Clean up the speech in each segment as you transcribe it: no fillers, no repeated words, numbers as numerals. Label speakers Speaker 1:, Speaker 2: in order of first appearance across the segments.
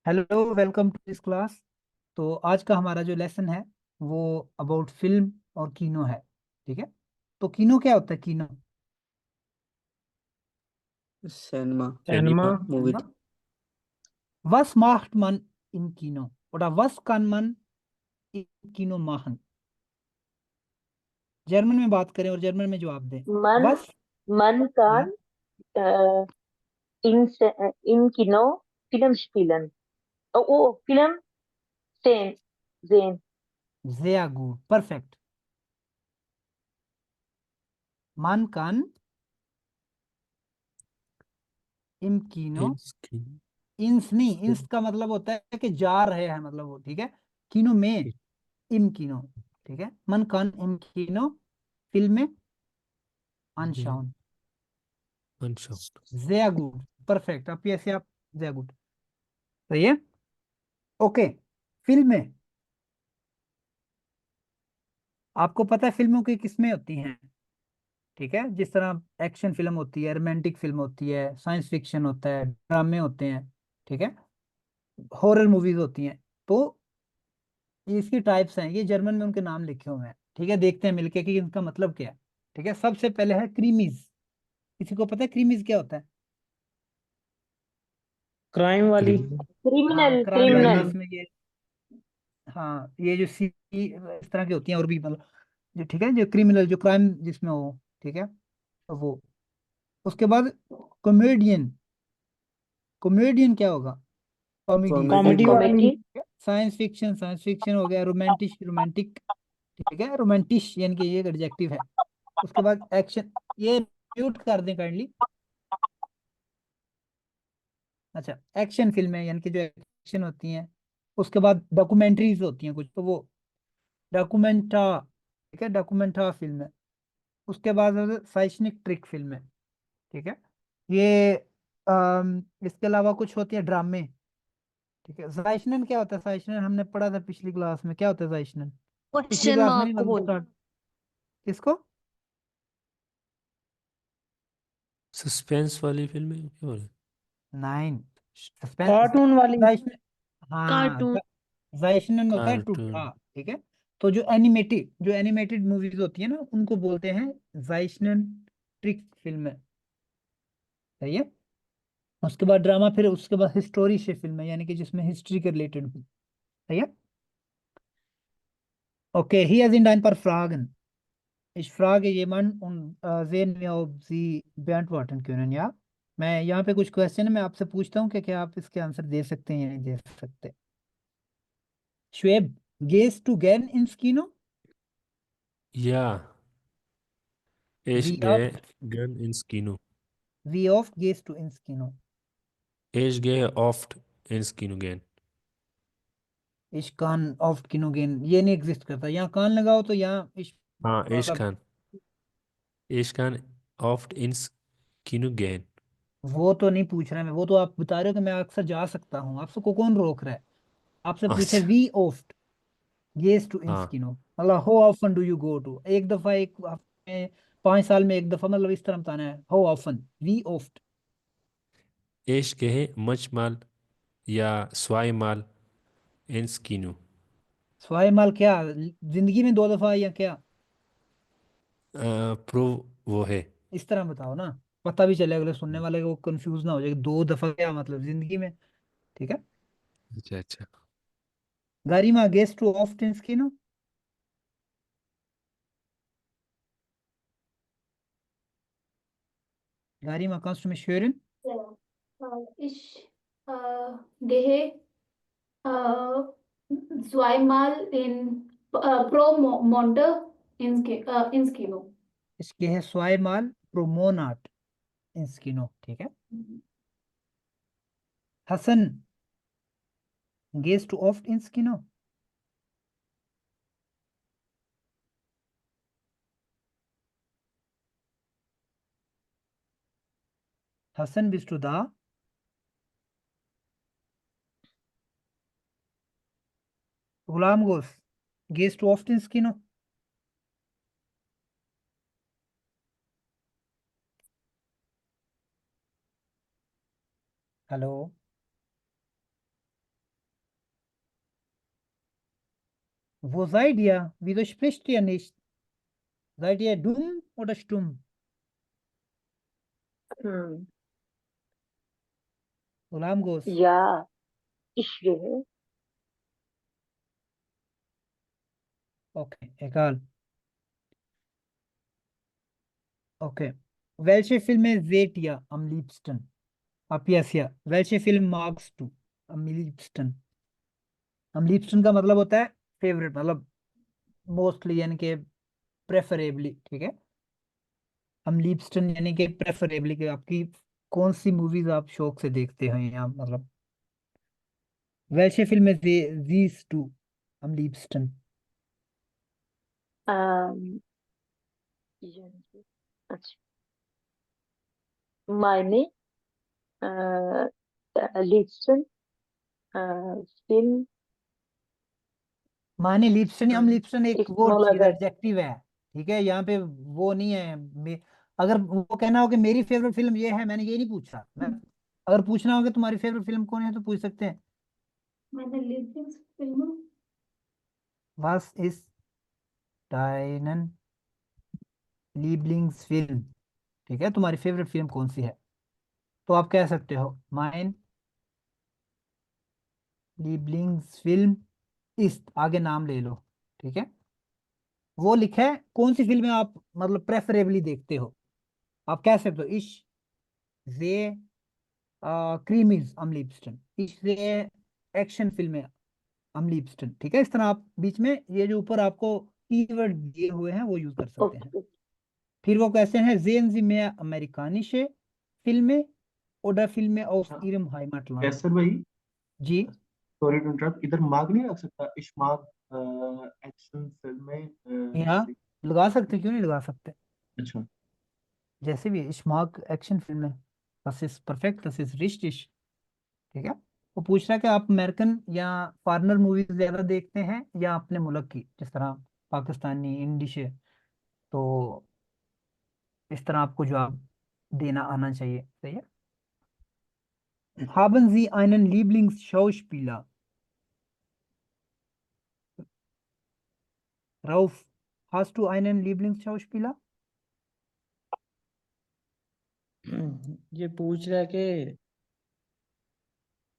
Speaker 1: Hello, welcome to this class. तो आज का हमारा जो लेसन है वो अबाउट फिल्म और कीनो है। ठीक है। तो कीनो क्या होता है? कीनो
Speaker 2: cinema
Speaker 3: Cinema,
Speaker 2: movie.
Speaker 1: was macht man im Kino oder was kann man im Kino machen? German में बात करें और जर्मन में जवाब दें।
Speaker 4: Man,
Speaker 1: was
Speaker 4: man
Speaker 1: हाँ,
Speaker 4: kann im Kino Film spielen. Film sehen.
Speaker 1: sehr gut, perfekt. Man kann im Kino
Speaker 3: Skin,
Speaker 1: इंस नहीं, इंस का मतलब होता है कि जा रहे हैं, मतलब वो ठीक है। कीनो में, इम कीनो। ठीक है। मन kann im Kino film anschauen।
Speaker 3: anschaut.
Speaker 1: sehr gut, perfect. अब ऐसे आप sehr gut, सही है। ओके। फिल्में, आपको पता है फिल्मों की किस्में होती हैं। ठीक है। जिस तरह एक्शन फिल्म होती है, रोमांटिक फिल्म होती है, साइंस फिक्शन होता है, ड्रामे होते हैं। ठीक है। हॉरर मूवीज होती हैं। तो ये इसकी टाइप्स हैं, ये जर्मन में उनके नाम लिखे हुए हैं। ठीक है। देखते हैं मिलके कि इनका मतलब क्या है। ठीक है। सबसे पहले है क्रीमीज। किसी को पता है क्रीमीज क्या होता है?
Speaker 3: Crime वाली
Speaker 1: हाँ,
Speaker 4: Criminal,
Speaker 1: क्राइम वाली,
Speaker 4: criminal.
Speaker 1: इसमें ये, हाँ ये जो सी इस तरह की होती हैं और भी, मतलब जो ठीक है, जो क्रिमिनल, जो क्राइम जिसमें हो। ठीक है। तो वो, उसके बाद कॉमेडियन। कॉमेडियन क्या होगा? कॉमेडी।
Speaker 3: कॉमेडी वाली
Speaker 4: Comedy.
Speaker 1: Science fiction, science fiction हो गया। Romantic, romantic. ठीक है। रोमांटिश यानी कि ये एक एडजेक्टिव है। उसके बाद एक्शन। ये म्यूट कर दें काइंडली। अच्छा, एक्शन फिल्में यानी कि जो एक्शन होती हैं। उसके बाद डॉक्यूमेंट्रीज होती हैं कुछ, तो वो डॉक्यूमेंटा। ठीक है, डॉक्यूमेंटा फिल्म है। उसके बाद शैक्षणिक ट्रिक फिल्म है। ठीक है। ये इसके अलावा कुछ होती है ड्रामे। ठीक है। जाइशनन क्या होता है? जाइशनन हमने पढ़ा था पिछली क्लास में। क्या होता है जाइशनन? पिछली
Speaker 5: क्वेश्चन
Speaker 1: क्लास में नहीं,
Speaker 5: मार्क को
Speaker 1: मतलब
Speaker 5: बोल
Speaker 1: किसको?
Speaker 3: सस्पेंस वाली फिल्म है क्या बोले?
Speaker 1: नाइन।
Speaker 3: कार्टून वाली
Speaker 1: जाइशनन, हाँ
Speaker 5: कार्टून।
Speaker 1: जाइशनन होता है
Speaker 3: कार्टून।
Speaker 1: टूटा। ठीक है। तो जो एनिमेटेड मूवीज होती है ना, उनको बोलते हैं जाइशनन ट्रिक फिल्म। सही है। उसके बाद ड्रामा, फिर उसके बाद हिस्टोरिश फिल्म है, यानी कि जिसमें हिस्ट्री के रिलेटेड हो। सही है। Okay, hier sind ein paar Fragen. Ich frage jemanden und sehen wir, ob Sie beantworten können, ja? मैं यहाँ पे कुछ क्वेश्चन है, मैं आपसे पूछता हूँ कि क्या आप इसके आंसर दे सकते हैं या नहीं दे सकते। Shoaib, gehst du gern ins Kino?
Speaker 3: Ja, ich
Speaker 1: Wie oft,
Speaker 3: gehe gern ins Kino.
Speaker 1: wie oft gehst du ins Kino?
Speaker 3: Ich gehe oft ins Kino gehen.
Speaker 1: Ich kann oft Kino gehen, ये नहीं exist करता। यहाँ कान लगाओ तो यहाँ
Speaker 3: हाँ,
Speaker 1: मतलब
Speaker 3: ich kann oft ins Kino gehen.
Speaker 1: वो तो नहीं पूछ रहा है मैं, वो तो आप बता रहे हो कि मैं अक्सर जा सकता हूँ। आपसे को कौन रोक रहा है? आपसे पूछे
Speaker 3: अच्छा,
Speaker 1: वी ऑफ्ट गेस टू
Speaker 3: हाँ,
Speaker 1: इंस्किनो, मतलब how often do you go to, एक दफा, एक हफ्ते में, 5 साल में एक दफा, मतलब इस तरह बताना है। हाउ ऑफन, वी ऑफ्ट।
Speaker 3: ich gehe manchmal, ja, zweimal ins Kino.
Speaker 1: सवाई माल क्या, जिंदगी में 2 दफा या क्या?
Speaker 3: Pro Woche.
Speaker 1: इस तरह बताओ ना, पता भी चले अगले सुनने वाले को, कंफ्यूज ना हो जाए कि 2 दफा क्या मतलब जिंदगी में। ठीक है।
Speaker 3: अच्छा अच्छा।
Speaker 1: गारिमा, गेस टू ऑफ्ट इंस्किनो। Garima, kannst du mich hören?
Speaker 6: Ja, ich gehe äh, zweimal pro Monat ins Kino.
Speaker 1: Ich gehe zweimal pro Monat ins Kino। ठीक है। Hasan, gehst du oft ins Kino? Hassan, bist du da? Ghulam Ghosh, gehst du oft ins Kino? Hello. Wo seid ihr? Wieso spricht ihr nicht? Seid ihr dumm oder stumm?
Speaker 4: Hm.
Speaker 1: Ulam goes.
Speaker 4: Ja, ich gehe.
Speaker 1: Okay, egal. Okay. Welche Filme seht ihr am liebsten? Ab jetzt hier. Welche Film magst du am liebsten? am liebsten का मतलब होता है favourite, मतलब mostly यानी कि preferably, ठीक है। am liebsten यानी कि प्रेफरेबली कि आपकी कौन सी मूवीज आप शौक से देखते हैं, या मतलब welche Filme siehst du am liebsten?
Speaker 4: Ähm, अच्छा, मैंने लिप्सन फिल्म
Speaker 1: माने लिप्सन, am liebsten एक वो चीज
Speaker 4: इस्मोलागर।
Speaker 1: एडजेक्टिव है, ठीक है। यहाँ पे वो नहीं है अगर वो कहना हो कि मेरी फेवरेट फिल्म ये है, मैंने ये नहीं पूछा। मैं अगर पूछना होगा तुम्हारी फेवरेट फिल्म कौन है तो पूछ सकते हैं।
Speaker 6: Meine Lieblingsfilme?
Speaker 1: Was ist deinen Lieblingsfilm? ठीक है, तुम्हारी फेवरेट फिल्म कौन सी है, तो आप कह सकते हो mein Lieblingsfilm ist, आगे नाम ले लो, ठीक है। वो लिखा है कौन सी फिल्में आप मतलब प्रेफरेबली देखते हो, आप कह सकते हो ich sehe क्रीमीज am liebsten, ich sehe action फिल्में am liebsten, ठीक है। इस तरह आप बीच में ये जो ऊपर आपको कीवर्ड दिए हुए हैं वो यूज कर सकते हैं।
Speaker 4: ओके।
Speaker 1: फिर वो कैसे हैं, sehen Sie mehr amerikanische Filme oder Filme aus
Speaker 2: हाँ,
Speaker 1: Ihrem Heimatland?
Speaker 2: कैसर भाई,
Speaker 1: जी।
Speaker 2: सॉरी टू इंटरप्ट, इधर मार्ग नहीं लग सकता? इश्माक एक्शन फिल्म में
Speaker 1: यहाँ लगा सकते, क्यों नहीं लगा सकते,
Speaker 2: अच्छा।
Speaker 1: जैसे भी इश्माक एक्शन फिल्म है। das ist perfekt, das ist richtig, ठीक है। वो पूछ रहा है कि आप अमेरिकन या फॉरेनर मूवीज ज्यादा देखते हैं या अपने मुल्क की, जिस तरह पाकिस्तानी इंग्लिश है, तो इस तरह आपको जवाब देना आना चाहिए, सही है। Haben Sie einen Lieblingsschauspieler? Rauf, hast du einen Lieblingsschauspieler?
Speaker 5: ये पूछ रहा है कि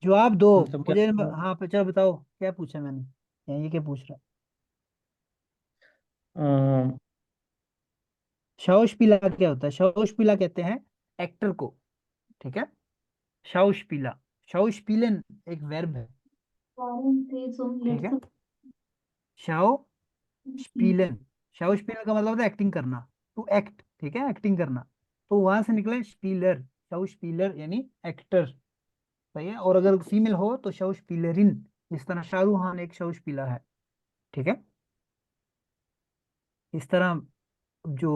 Speaker 1: जवाब दो
Speaker 5: मतलब क्या?
Speaker 1: मुझे। हाँ चलो बताओ क्या पूछा मैंने, या ये क्या पूछ रहा है।
Speaker 5: अम,
Speaker 1: शाउशपीला क्या होता है, शाउशपीला कहते हैं एक्टर को, ठीक है। शाउशपीला, शाउशपीलन एक वर्ब है,
Speaker 6: Warum sie zum
Speaker 1: ठीक है।
Speaker 6: letzten
Speaker 1: शाउशपीलन, शाउशपीलन का मतलब होता है एक्टिंग करना, टू एक्ट, ठीक है, एक्टिंग करना। तो वहां से निकला स्पीलर, शाउशपीलर यानी एक्टर, सही है। और अगर फीमेल हो तो शाउशपीलरिन, जिस तरह शाहरुख खान एक शाउशपीला है, ठीक है। इस तरह जो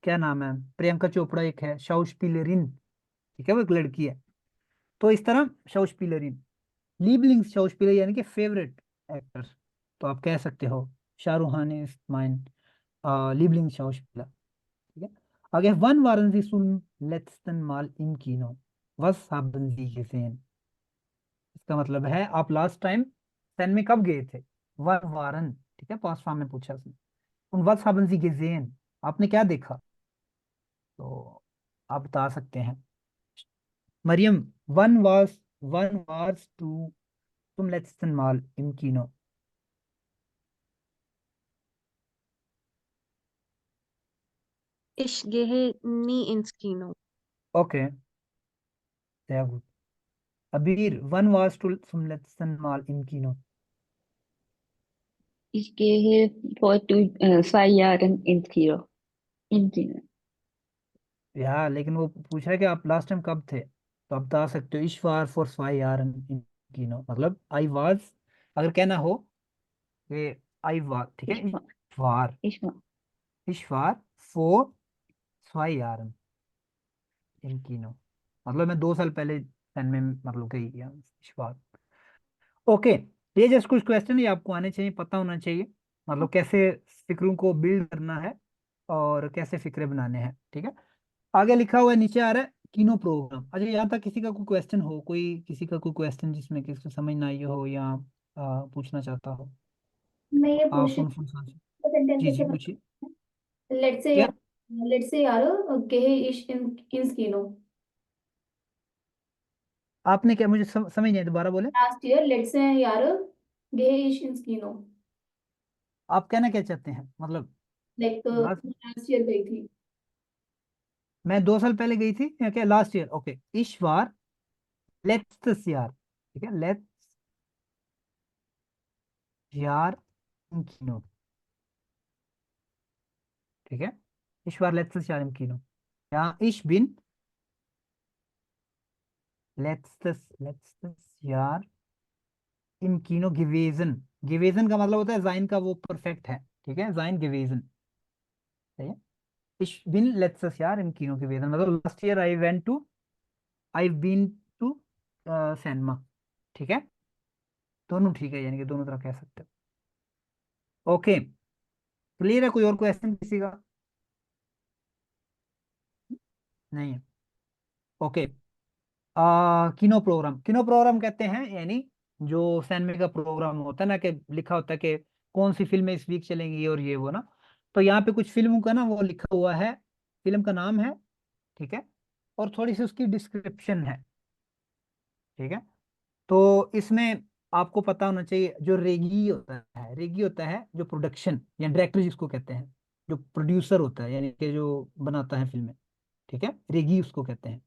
Speaker 1: क्या नाम है, प्रियंका चोपड़ा एक है शाउशपीलरिन, ठीक है, वो एक लड़की है। तो इस तरह शाउशपीलरिन, लीबलिंग शाउशपीलर यानी कि फेवरेट एक्टर, तो आप कह सकते हो शाहरुख खान इज माइन लीबलिंग शाउशपीलर, ठीक है। आगे one waren Sie zum letzten Mal im Kino? Was haben Sie gesehen? इसका मतलब है आप लास्ट टाइम सेन में कब गए थे, वन वारन, ठीक है, पास्ट फॉर्म में पूछा उसने। उन was haben Sie gesehen, आपने क्या देखा, तो आप बता सकते हैं। मरियम, वन वाज टू तुम letzten Mal im Kino?
Speaker 7: Ich gehe nie ins Kino.
Speaker 1: Okay, sehr gut. Abir, wann warst du zum letzten Mal im Kino?
Speaker 8: Ich gehe vor 2 Jahren ins Kino. Im Kino.
Speaker 1: या लेकिन वो पूछ रहा है कि आप last time कब थे, तो आप बता सकते हो इश वार फॉर 5 यार इन कीनो, मतलब आई वाज, अगर कहना हो कि आई वाज, ठीक है,
Speaker 8: Ich war,
Speaker 1: वार,
Speaker 8: ich war.
Speaker 1: इश वार फॉर 5 यार इन कीनो, मतलब मैं 2 साल पहले सन में मतलब गई या इश वार। ओके, ये जस्ट कुछ क्वेश्चन ये आपको आने चाहिए, पता होना चाहिए, मतलब कैसे फिक्रों को बिल्ड करना है और कैसे फिक्रे बनाने हैं, ठीक है। आगे लिखा हुआ है, नीचे आ रहा है किनो प्रोग्राम। अच्छा, यहाँ तक किसी का कोई क्वेश्चन हो, कोई किसी का कोई क्वेश्चन जिसमें किसी को समझ ना आई हो या पूछना चाहता हो।
Speaker 6: मैं ये
Speaker 1: आप
Speaker 6: पूछ
Speaker 1: कौन कौन सा
Speaker 6: सेंटेंस
Speaker 1: जी जी
Speaker 6: कैसे
Speaker 1: पूछिए
Speaker 6: लेट्स से
Speaker 1: क्या
Speaker 6: यार गेहे इश इन स्कीनो
Speaker 1: आपने क्या मुझे समझ नहीं आया, दोबारा बोले।
Speaker 6: लास्ट ईयर लेट्स से यार गेहे इश इन स्कीनो
Speaker 1: आप कहना क्या चाहते हैं मतलब।
Speaker 6: लाइक
Speaker 1: लास्ट
Speaker 6: लास्ट ईयर गई थी।
Speaker 1: मैं 2 साल पहले गई थी या क्या, लास्ट ईयर, ओके। इस बार लेट्स यार, ठीक है, लेट्स यार इन कीनो, ठीक है। इस बार लेट्स यार इन कीनो, यहाँ इश बिन लेट्स यार इन कीनो गिवेजन। गिवेजन का मतलब होता है जाइन का वो परफेक्ट है, ठीक है, जाइन गिवेजन, सही है। इश बिन लेट्स यार इन कीनो गिवेजन मतलब last year I been to cinema, ठीक है। दोनों ठीक है, यानी कि दोनों तरह कह सकते हो। ओके, क्लियर है? कोई और क्वेश्चन किसी का? नहीं है, ओके। किनो प्रोग्राम कहते हैं, यानी जो सैनमे का प्रोग्राम होता है ना, कि लिखा होता है कि कौन सी फिल्में इस वीक चलेंगी और ये वो ना। तो यहाँ पे कुछ फिल्मों का ना वो लिखा हुआ है, फिल्म का नाम है, ठीक है, और थोड़ी सी उसकी डिस्क्रिप्शन है, ठीक है। तो इसमें आपको पता होना चाहिए, जो रेगी होता है जो प्रोडक्शन या डायरेक्टर जिसको कहते हैं, जो प्रोड्यूसर होता है यानी कि जो बनाता है फिल्में, ठीक है, रेगी उसको कहते हैं।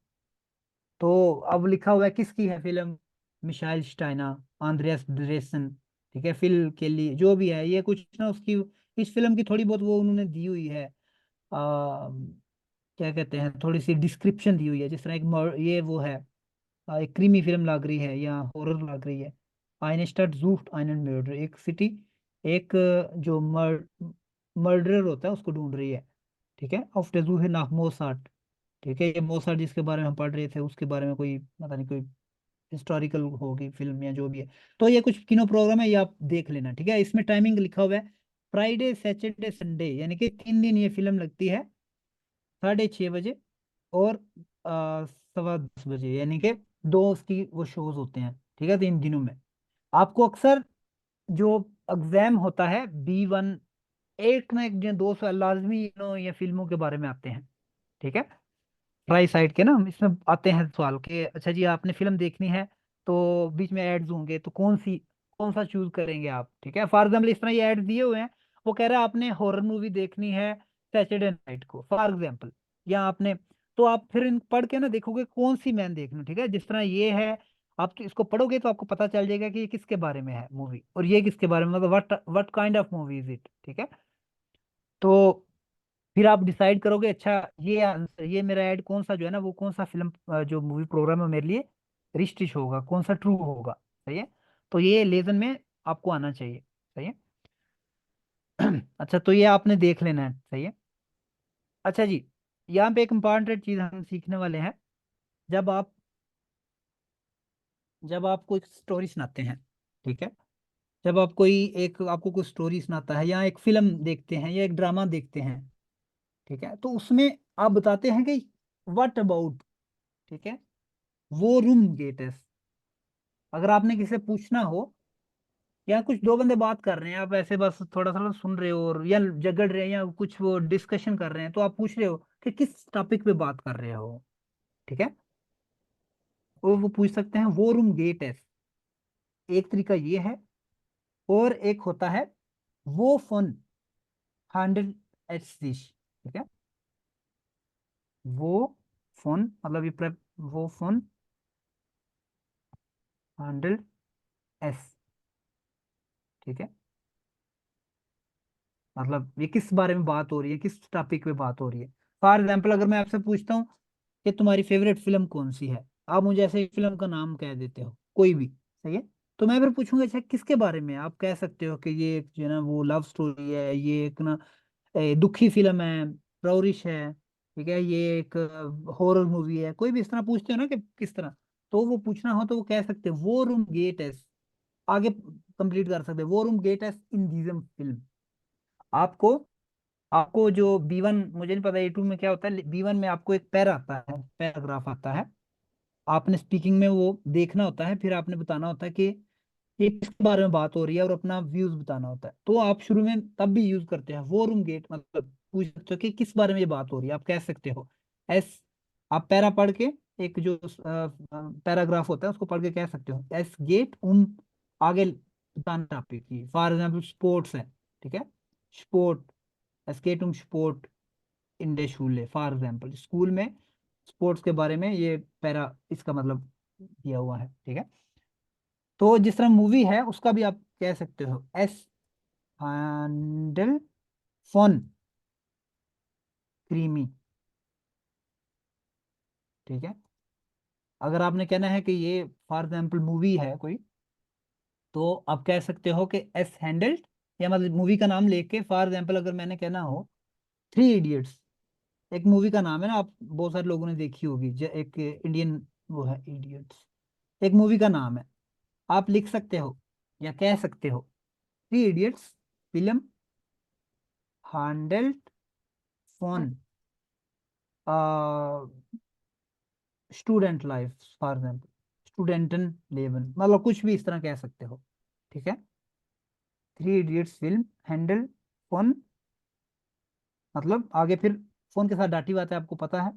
Speaker 1: तो अब लिखा हुआ है किसकी है फिल्म, मिशाइल स्टाइना, आंद्रेस ड्रेसन, ठीक है, फिल के लिए जो भी है, ये कुछ ना उसकी इस फिल्म की थोड़ी बहुत वो उन्होंने दी हुई है, क्या कहते हैं, थोड़ी सी डिस्क्रिप्शन दी हुई है, जिस तरह ये वो है, एक क्रीमी फिल्म लग रही है या हॉरर लग रही है। आइन स्टार्ट जूफ्ट आइन एंड मर्डर, एक सिटी, एक जो मर्डरर होता है उसको ढूंढ रही है, ठीक है, ऑफ है नाफ मोसार्ट, ठीक है, ये मोसार्ट जिसके बारे में हम पढ़ रहे थे उसके बारे में कोई पता नहीं, कोई हिस्टोरिकल होगी फिल्म या जो भी है। तो ये कुछ किनो प्रोग्राम है, ये आप देख लेना, ठीक है। इसमें टाइमिंग लिखा हुआ है फ्राइडे सैटरडे संडे, यानी कि 3 दिन ये फिल्म लगती है, 6:30 बजे और 10:15 बजे, यानी कि दो उसकी वो शोज होते हैं, ठीक है, 3 दिनों में। आपको अक्सर जो एग्जाम होता है B1, एक ना एक जो 200 लाजमी ये फिल्मों के बारे में आते हैं, ठीक है। ट्राई साइड के ना इसमें आते हैं सवाल के, अच्छा जी आपने फिल्म देखनी है, तो बीच में एड्स होंगे, तो कौन सा चूज करेंगे आप, ठीक है। फॉर एग्जाम्पल इस तरह ये एड्स दिए हुए हैं, वो कह रहा है आपने हॉरर मूवी देखनी है सैटरडे नाइट को, फॉर एग्जाम्पल, या आपने, तो आप फिर इन पढ़ के ना देखोगे कौन सी मैन देखनी, ठीक है। जिस तरह ये है, आप तो इसको पढ़ोगे तो आपको पता चल जाएगा कि ये किसके बारे में है मूवी, और ये किसके बारे में, मतलब what kind of movie is it, ठीक है। तो फिर आप डिसाइड करोगे, अच्छा ये आंसर, ये मेरा ऐड कौन सा जो है ना, वो कौन सा फिल्म जो मूवी प्रोग्राम है मेरे लिए रिस्टिश होगा, कौन सा ट्रू होगा, सही है। तो ये लेसन में आपको आना चाहिए, सही है। अच्छा, तो ये आपने देख लेना है, सही है। अच्छा जी, यहाँ पे एक इम्पॉर्टेंट चीज हम सीखने वाले हैं, जब आप जब आपको एक स्टोरी सुनाते हैं, ठीक है, जब आप कोई एक आपको कोई स्टोरी सुनाता है या एक फिल्म देखते हैं या एक ड्रामा देखते हैं, ठीक है, तो उसमें आप बताते हैं कि व्हाट अबाउट, ठीक है, वो रूम गेटस। अगर आपने किसी से पूछना हो, या कुछ दो बंदे बात कर रहे हैं, आप ऐसे बस थोड़ा थोड़ा सुन रहे हो, और या झगड़ रहे हैं या कुछ वो डिस्कशन कर रहे हैं, तो आप पूछ रहे हो कि किस टॉपिक पे बात कर रहे हो, ठीक है, वो पूछ सकते हैं वो रूम गेटस, एक तरीका ये है। और एक होता है वो फोन हैंडल एट्स दिस, ठीक है, वो फोन मतलब ये वो फोन हैंडल एस, ठीक है, मतलब ये किस बारे में बात हो रही है, किस टॉपिक पे बात हो रही है। फॉर एग्जाम्पल अगर मैं आपसे पूछता हूँ कि तुम्हारी फेवरेट फिल्म कौन सी है, आप मुझे ऐसे फिल्म का नाम कह देते हो कोई भी, सही है, तो मैं फिर पूछूंगा अच्छा किसके बारे में है? आप कह सकते हो कि ये एक जो है ना वो लव स्टोरी है, ये एक ना दुखी फिल्म है, रौरिश है, ठीक है, ये एक हॉरर मूवी है, कोई भी इस तरह पूछते हो ना कि किस तरह, तो वो पूछना हो तो वो कह सकते हैं वो रूम गेट एस, आगे कंप्लीट कर सकते हैं वो रूम गेट एस इन दीजम फिल्म। आपको आपको जो B1, मुझे नहीं पता A2 में क्या होता है, B1 में आपको एक पैराग्राफ आता है, आपने स्पीकिंग में वो देखना होता है, फिर आपने बताना होता है कि ये किसके बारे में बात हो रही है और अपना व्यूज बताना होता है। तो आप शुरू में तब भी यूज करते हैं वोरूम गेट, मतलब पूछ सकते हो कि किस बारे में ये बात हो रही है, आप कह सकते हो एस, आप पैरा पढ़ के, एक जो पैराग्राफ होता है उसको पढ़ के कह सकते हो एस गेट आगे बताना टॉपिक की। फॉर एग्जाम्पल स्पोर्ट्स है, ठीक है, स्पोर्ट, एस गेट स्पोर्ट इन डे स्कूल, फॉर एग्जाम्पल स्कूल में स्पोर्ट्स के बारे में ये पैरा, इसका मतलब दिया हुआ है, ठीक है। तो जिस तरह मूवी है उसका भी आप कह सकते हो एस हैंडल फन क्रीमी, ठीक है। अगर आपने कहना है कि ये फॉर एग्जाम्पल मूवी है कोई, तो आप कह सकते हो कि एस हैंडल्ड, या मतलब मूवी का नाम लेके, फॉर एग्जाम्पल अगर मैंने कहना हो थ्री इडियट्स, एक मूवी का नाम है ना, आप बहुत सारे लोगों ने देखी होगी, एक इंडियन वो है इडियट्स, एक मूवी का नाम है, आप लिख सकते हो या कह सकते हो three idiots film handled fun student life, for example स्टूडेंटन लेवन, मतलब कुछ भी इस तरह कह सकते हो, ठीक है। Three idiots film handle phone, मतलब आगे फिर फोन के साथ डाटिव आता है, आपको पता है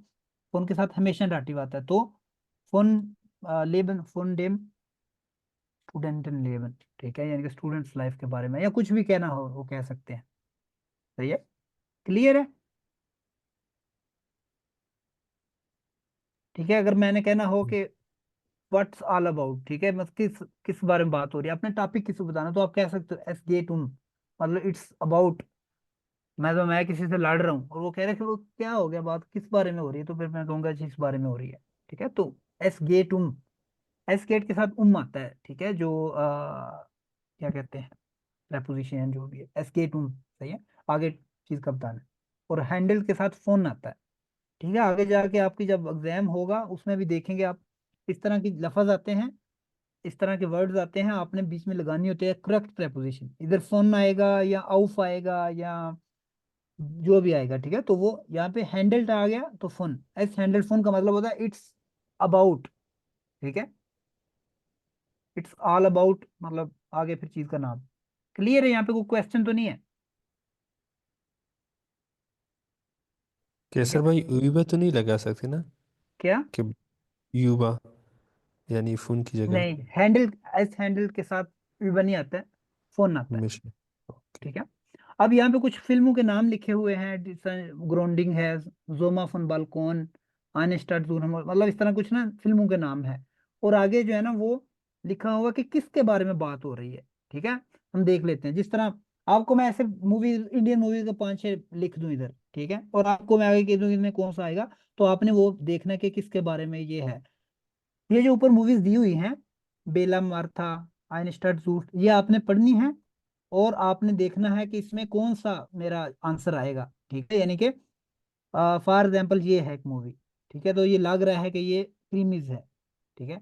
Speaker 1: फोन के साथ हमेशा डाटिव आता है, तो फोन लेवन, फोन डेम स्टूडेंटन लेवन, ठीक है, यानी कि स्टूडेंट्स लाइफ के बारे में या कुछ भी कहना हो वो कह सकते हैं। सही है, क्लियर है, ठीक है। अगर मैंने कहना हो कि व्हाट्स ऑल अबाउट, ठीक है, मतलब किस किस बारे में बात हो रही है, अपने टॉपिक किसी को बताना, तो आप कह सकते हो एस गेट उन, मतलब इट्स अबाउट, मैं किसी से लड़ रहा हूँ और वो कह रहे हैं कि वो क्या हो गया, बात किस बारे में हो रही है, तो फिर मैं कहूंगा जी इस बारे में हो रही है, ठीक है। तो एस गेट उम, एस गेट के साथ आता है, ठीक है, जो क्या कहते हैं प्रेपोजिशन जो भी है, एस गेट उम, सही है, आगे चीज का बताना है। और हैंडल के साथ फोन आता है, ठीक है, आगे जाके आपकी जब एग्जाम होगा उसमें भी देखेंगे आप, इस तरह की लफज आते हैं, इस तरह के वर्ड्स आते हैं, आपने बीच में लगानी होती है करेक्ट प्रेपोजिशन, इधर फोन आएगा या आउफ आएगा या जो भी आएगा, ठीक है। तो वो यहाँ पे हैंडल्ड आ गया तो फोन, एस हैंडल्ड फोन का मतलब होता है इट्स अबाउट, ठीक है, इट्स ऑल अबाउट, मतलब आगे फिर चीज का नाम। क्लियर है, यहाँ पे कोई क्वेश्चन तो नहीं है, ठीक है।
Speaker 3: केसर भाई युवा तो नहीं लगा सकते ना,
Speaker 1: क्या,
Speaker 3: कि युवा यानी फोन की जगह
Speaker 1: नहीं, हैंडल, एस हैंडल के साथ भी बनी आता है, फोन आता है,
Speaker 3: हमेशा। ओके।
Speaker 1: ठीक है। अब यहाँ पे कुछ फिल्मों के नाम लिखे हुए हैं, ग्राउंडिंग है, जोमा फन बाल्कोन, आनेस्टाड मतलब इस तरह कुछ ना फिल्मों के नाम है, और आगे जो है ना वो लिखा हुआ कि किसके बारे में बात हो रही है, ठीक है। हम देख लेते हैं, जिस तरह आपको मैं ऐसे मूवी, इंडियन मूवी के 5-6 लिख दूं इधर, ठीक है, और आपको मैं आगे कह दूं इनमें कौन सा आएगा, तो आपने वो देखना कि किसके बारे में ये है। ये जो ऊपर मूवीज दी हुई हैं, बेला मार्था, आइनस्टाड जूट, ये आपने पढ़नी है, और आपने देखना है कि इसमें कौन सा मेरा आंसर आएगा, ठीक है, यानी कि फॉर एग्जाम्पल ये है एक मूवी, ठीक है, तो ये लग रहा है कि ये क्रीमीज है, ठीक है,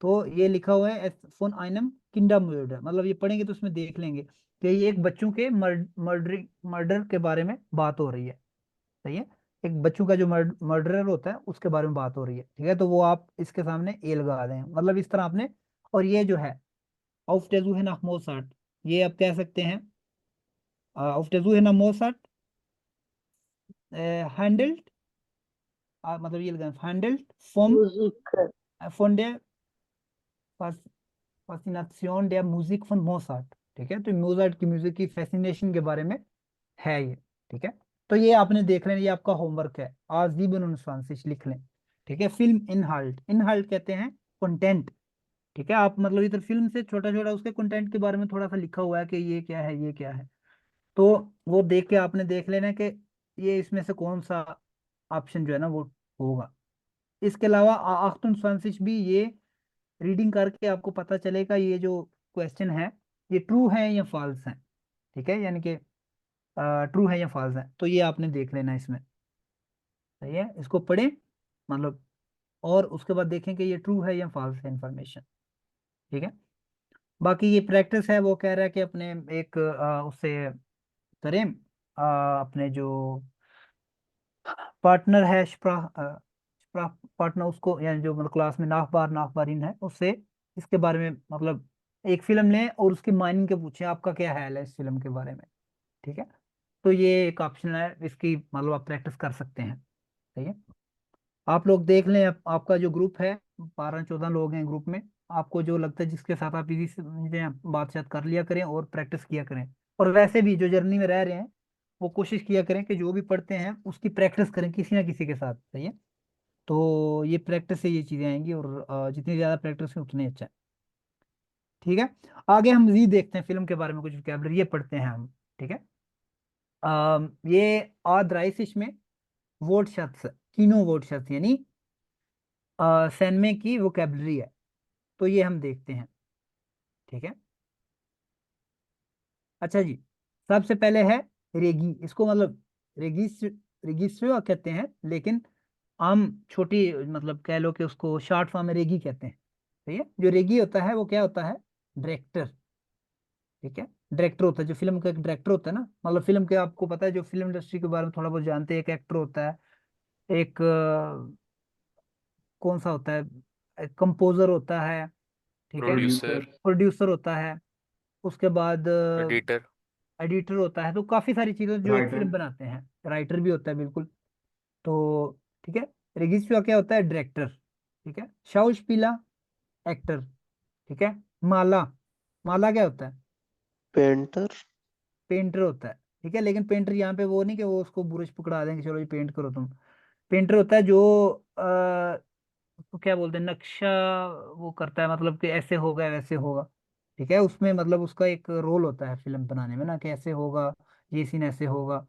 Speaker 1: तो ये लिखा हुआ है फोन आइनम किंडम मर्डर, मतलब ये पढ़ेंगे तो उसमें देख लेंगे कि ये एक बच्चों के मर्डर के बारे में बात हो रही है, सही है, एक बच्चों का जो मर्डरर होता है उसके बारे में बात हो रही है, ठीक है, तो वो आप इसके सामने ए लगा दें, मतलब इस तरह आपने। और ये जो है auf der Suche nach Mozart, ये आप कह सकते हैं auf der Suche nach Mozart handelt, मतलब ये लगा handelt vom
Speaker 4: music
Speaker 1: von der Faszination der Musik von Mozart, ठीक है, तो मोजार्ट की म्यूजिक की फैसिनेशन के बारे में है ये, ठीक है। तो ये आपने देख लेना, ये आपका होमवर्क है, आज 27 लिख लें, ठीक है। फिल्म इनहाल्ट, इनहाल्ट कहते हैं कंटेंट, ठीक है, आप मतलब इधर फिल्म से छोटा छोटा उसके कंटेंट के बारे में थोड़ा सा लिखा हुआ है कि ये क्या है, ये क्या है, तो वो देख के आपने देख लेना कि ये इसमें से कौन सा ऑप्शन जो है ना वो होगा। इसके अलावा आख्तुन फ्रांसिस भी ये रीडिंग करके आपको पता चलेगा ये जो क्वेश्चन है ये ट्रू है या फॉल्स है, ठीक है, यानी कि ट्रू है या फॉल्स है, तो ये आपने देख लेना इसमें, सही है, इसको पढ़ें, मतलब, और उसके बाद देखें कि ये ट्रू है या फॉल्स है इंफॉर्मेशन, ठीक है। बाकी ये प्रैक्टिस है, वो कह रहा है कि अपने एक उससे करें, अपने जो पार्टनर है पार्टनर उसको, यानी जो मतलब क्लास में नाफबार नाफबारिन है उससे इसके बारे में मतलब एक फिल्म लें और उसकी माइनिंग के पूछें आपका क्या ख्याल है इस फिल्म के बारे में, ठीक है। तो ये एक ऑप्शन है, इसकी मतलब आप प्रैक्टिस कर सकते हैं, सही है। आप लोग देख लें, आपका जो ग्रुप है 12-14 लोग हैं ग्रुप में, आपको जो लगता है जिसके साथ आप इजी से बातचीत कर लिया करें और प्रैक्टिस किया करें। और वैसे भी जो जर्नी में रह रहे हैं वो कोशिश किया करें कि जो भी पढ़ते हैं उसकी प्रैक्टिस करें किसी ना किसी के साथ, सही है। तो ये प्रैक्टिस से ये चीज़ें आएंगी, और जितनी ज़्यादा प्रैक्टिस है उतनी अच्छा है, ठीक है। आगे हम मजीद देखते हैं फिल्म के बारे में, कुछ वोकैबलरी ये पढ़ते हैं हम, ठीक है। ये आद राइसिश में वोट शख्स तीनों वोट शख्स यानी सैनमे की वोकैबलरी है, तो ये हम देखते हैं, ठीक है। अच्छा जी, सबसे पहले है रेगी, इसको मतलब रेगिस रेगिस्ट्रिया कहते हैं, लेकिन आम छोटी मतलब कह लो कि उसको शॉर्ट फॉर्म में रेगी कहते हैं, ठीक है। जो रेगी होता है वो क्या होता है, डायरेक्टर, ठीक है। डायरेक्टर होता है, जो फिल्म का एक डायरेक्टर होता है ना, मतलब फिल्म के आपको पता है, जो फिल्म इंडस्ट्री के बारे में थोड़ा बहुत जानते हैं, एक एक्टर होता है, एक कौन सा होता है, कंपोजर होता है, ठीक है,
Speaker 3: प्रोड्यूसर,
Speaker 1: प्रोड्यूसर होता है, उसके बाद
Speaker 3: एडिटर,
Speaker 1: एडिटर होता है, तो काफी सारी चीजें जो एक फिल्म
Speaker 2: राइटर।
Speaker 1: बनाते हैं, राइटर भी होता है बिल्कुल। तो ठीक है, रेगिस्ट्रिया क्या होता है, डायरेक्टर, ठीक है। शाउशपीला एक्टर, ठीक है। माला, माला क्या होता है,
Speaker 9: पेंटर।
Speaker 1: पेंटर होता है, ठीक है। लेकिन पेंटर यहाँ पे वो नहीं कि वो उसको ब्रश पकड़ा देंगे चलो ये पेंट करो तुम। पेंटर होता है जो उसको क्या बोलते हैं, नक्शा वो करता है, मतलब कि ऐसे होगा वैसे होगा, ठीक है। उसमें मतलब उसका एक रोल होता है फिल्म बनाने में ना, कि ऐसे होगा, ये सीन ऐसे होगा,